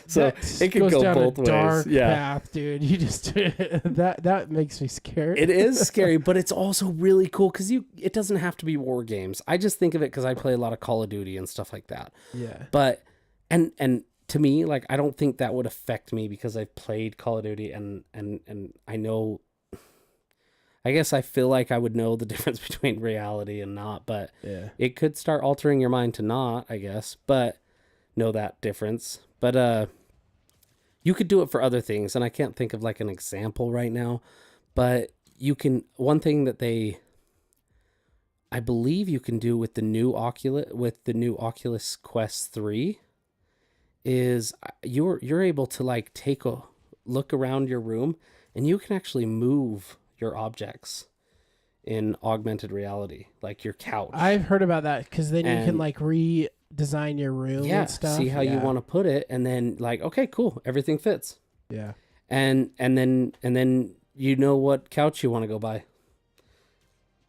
So it could goes go down both a ways. dark Yeah. path, dude. You just that makes me scared. It is scary, but it's also really cool because it doesn't have to be war games. I just think of it because I play a lot of Call of Duty and stuff like that. Yeah. But and to me, like, I don't think that would affect me because I've played Call of Duty and I know. I guess I feel like I would know the difference between reality and not, but Yeah. it could start altering your mind to not, I guess, but know that difference. But you could do it for other things, and I can't think of like an example right now, but you can. One thing that I believe you can do with the new Oculus Quest 3 is you're able to like take a look around your room and you can actually move your objects in augmented reality, like your couch. I've heard about that because then you can And- like redesign your room yeah, and stuff. see how you want to put it, and then like, okay, cool, everything fits, Yeah. and then you know what couch you want to go buy.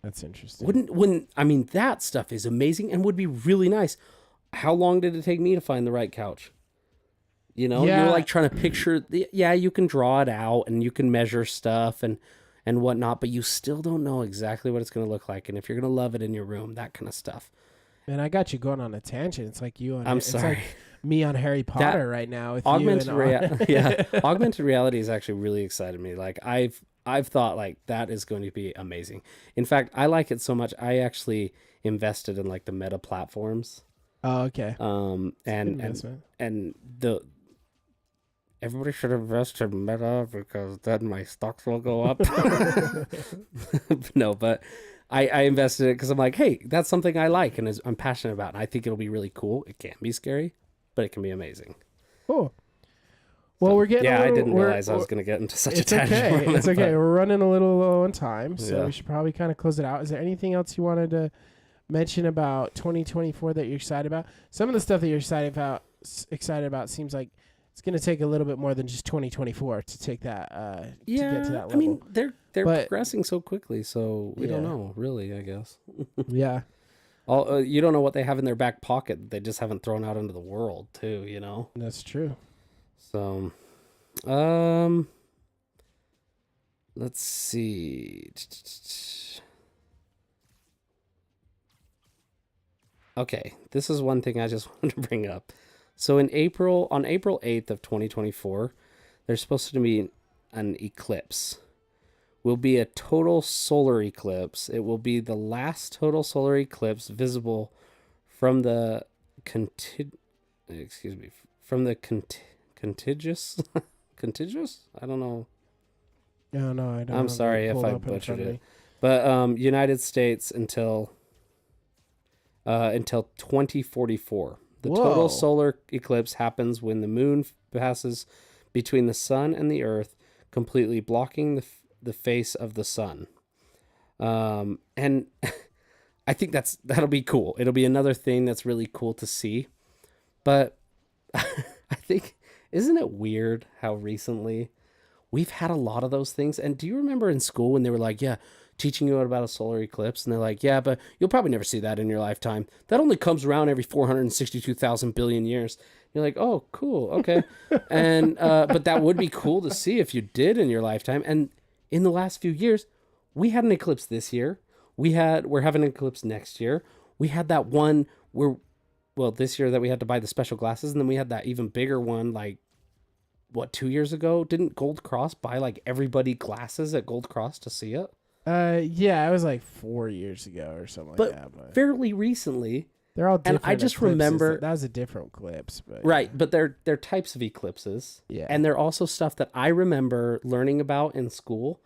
That's interesting. Wouldn't I mean, that stuff is amazing and would be really nice. How long did it take me to find the right couch? Yeah. You're like trying to picture you can draw it out and you can measure stuff and whatnot, but you still don't know exactly what it's going to look like and if you're going to love it in your room, that kind of stuff. Man, I got you going on a tangent. It's like you. I'm it's sorry. Like, me on Harry Potter right now with augmented you. And yeah, augmented reality is actually really excited me. Like I've thought like that is going to be amazing. In fact, I like it so much. I actually invested in like the Meta platforms. Oh, okay. And the everybody should invest in Meta because then my stocks will go up. No, but I invested in it because I'm like, hey, that's something I like and I'm passionate about, and I think it'll be really cool. It can be scary, but it can be amazing. Cool. Well, we're getting. Yeah, I didn't realize I was going to get into such a tangent. Okay. It's okay. We're running a little low on time, so Yeah. we should probably kind of close it out. Is there anything else you wanted to mention about 2024 that you're excited about? Some of the stuff that you're excited about seems like it's going to take a little bit more than just 2024 to take that. To get to that level. I mean, they're But- progressing so quickly, so we don't Yeah. know, really. I guess. Yeah. You don't know what they have in their back pocket that they just haven't thrown out into the world, too. You know. That's true. So, let's see. Okay, this is one thing I just wanted to bring up. So on April 8th of 2024, there's supposed to be an eclipse. Will be a total solar eclipse. It will be the last total solar eclipse visible from the contiguous contiguous? I don't know. No, I don't. I'm sorry if I butchered it. But United States until 2044. The Whoa. total solar eclipse happens when the moon passes between the sun and the earth, completely blocking the face of the sun. And I think that'll be cool. It'll be another thing that's really cool to see. But I think, isn't it weird how recently we've had a lot of those things? And do you remember in school when they were like, yeah, teaching you about a solar eclipse, and they're like, yeah, but you'll probably never see that in your lifetime. That only comes around every 462,000 billion years. You're like, oh, cool, okay. And but that would be cool to see if you did in your lifetime. And in the last few years, we had an eclipse this year. We're having an eclipse next year. We had that one this year that we had to buy the special glasses, and then we had that even bigger one, like, 2 years ago? Didn't Gold Cross buy like everybody glasses at Gold Cross to see it? Yeah, it was like 4 years ago or something like that. But fairly recently, they're all different. and I just eclipses. remember that was a different eclipse, but right. But they're types of eclipses, Yeah. and they're also stuff that I remember learning about in school.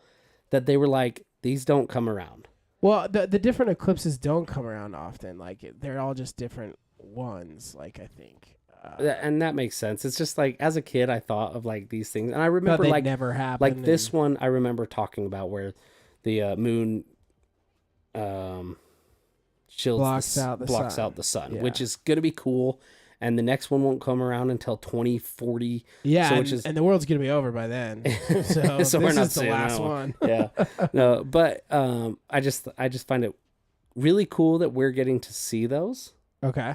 That they were like, these don't come around. Well, the different eclipses don't come around often. Like they're all just different ones. Like I think. And that makes sense. It's just like as a kid, I thought of like these things, and I remember they like never happened. like this one. I remember talking about where the moon blocks out the sun, Yeah. which is gonna be cool. And the next one won't come around until 2040. Yeah, so and the world's gonna be over by then. So, So this we're not is the seeing last that one. Yeah, no, but I just find it really cool that we're getting to see those. Okay.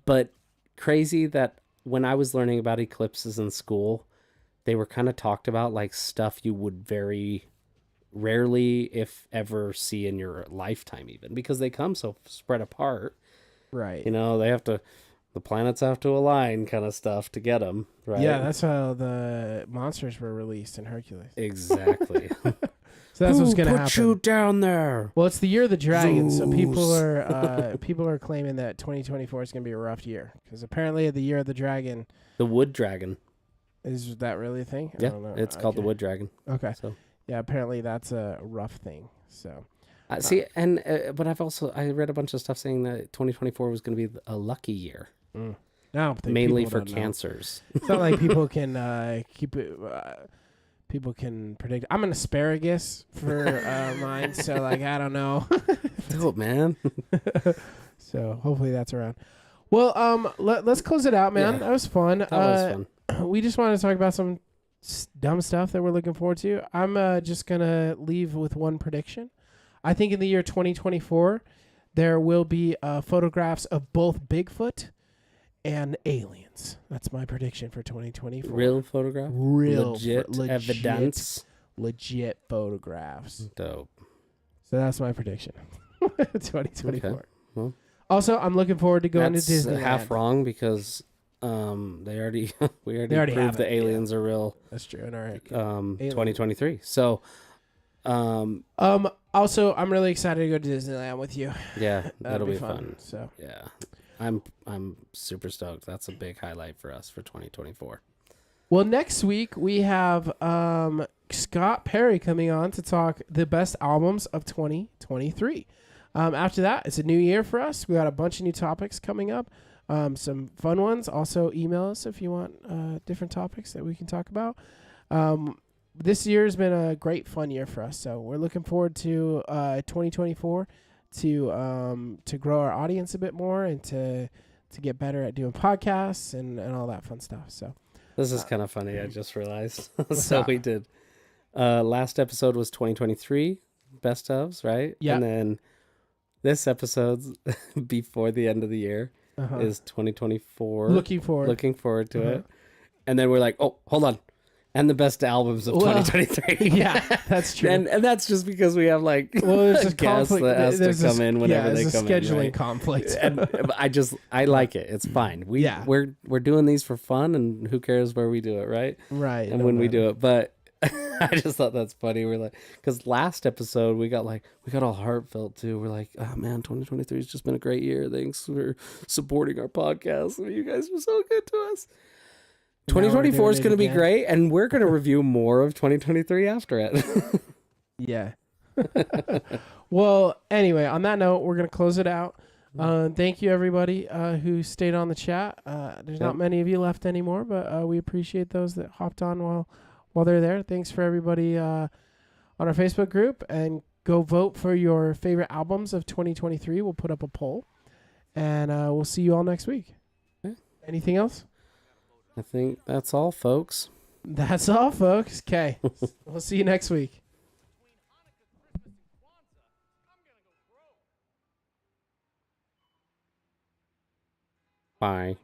But crazy that when I was learning about eclipses in school, they were kind of talked about like stuff you would very rarely, if ever, see in your lifetime, even because they come so spread apart. Right. You know, the planets have to align, kind of stuff to get them. Right. Yeah, that's how the monsters were released in Hercules. Exactly. So that's what's gonna Put happen. you down there. Well, it's the year of the dragon, so people Zeus. are claiming that 2024 is gonna be a rough year because apparently the year of the dragon The wood dragon. is that really a thing? I Yeah, don't know. it's called the Okay. wood dragon. Okay. So Yeah, apparently that's a rough thing. So see, and but I read a bunch of stuff saying that 2024 was going to be a lucky year, no, I don't think mainly people for don't know. cancers. It's not like people can keep it. People can predict. I'm an asparagus for mine, so like I don't know. Dope, man. So hopefully that's around. Well, let's close it out, man. Yeah. That was fun. That was fun. We just wanted to talk about some dumb stuff that we're looking forward to. I'm just gonna leave with one prediction. I think in the year 2024, there will be photographs of both Bigfoot and aliens. That's my prediction for 2024. Real photograph? Real Legit evidence? legit photographs. Dope. So that's my prediction. 2024. Okay. Well, Also, I'm looking forward to going to that's Disneyland. half wrong because They already we They already have proved the it, yeah. aliens are real. That's true. In our 2023. So, also, I'm really excited to go to Disneyland with you. yeah, that'll be fun. So Yeah, I'm super stoked. That's a big highlight for us for 2024. well, next week we have Scott Perry coming on to talk the best albums of 2023. After that, it's a new year for us. We got a bunch of new topics coming up. Some fun ones. Also, email us if you want different topics that we can talk about. This year has been a great fun year for us, so we're looking forward to 2024 to grow our audience a bit more and to get better at doing podcasts and all that fun stuff. So This is kind of funny. I just realized. What's So that? we did. Last episode was 2023 best ofs, right? Yeah. And then this episode's before the end of the year is 2024. Looking forward. Looking forward to it. And then we're like, oh, hold on. And the best albums of Well, 2023. Yeah, that's true. And that's just because we have like There's a a guest conflict. that has There's to come in whenever they there's a come scheduling in. Right? conflict. And I like it. It's fine. We're doing these for fun, and who cares where we do it, right? Right. And when we do it, but I just thought that's funny. We're like, because last episode we got all heartfelt too. We're like, oh man, 2023 has just been a great year. Thanks for supporting our podcast. You guys were so good to us. 2024 is going to be great, and we're going to review more of 2023 after it. Yeah. Well, anyway, on that note, we're going to close it out. Thank you, everybody who stayed on the chat. There's not many of you left anymore, but we appreciate those that hopped on while they're there. Thanks for everybody on our Facebook group, and go vote for your favorite albums of 2023. We'll put up a poll, and we'll see you all next week. Okay. Anything else? I think that's all, folks. That's all, folks. Okay. We'll see you next week. Bye.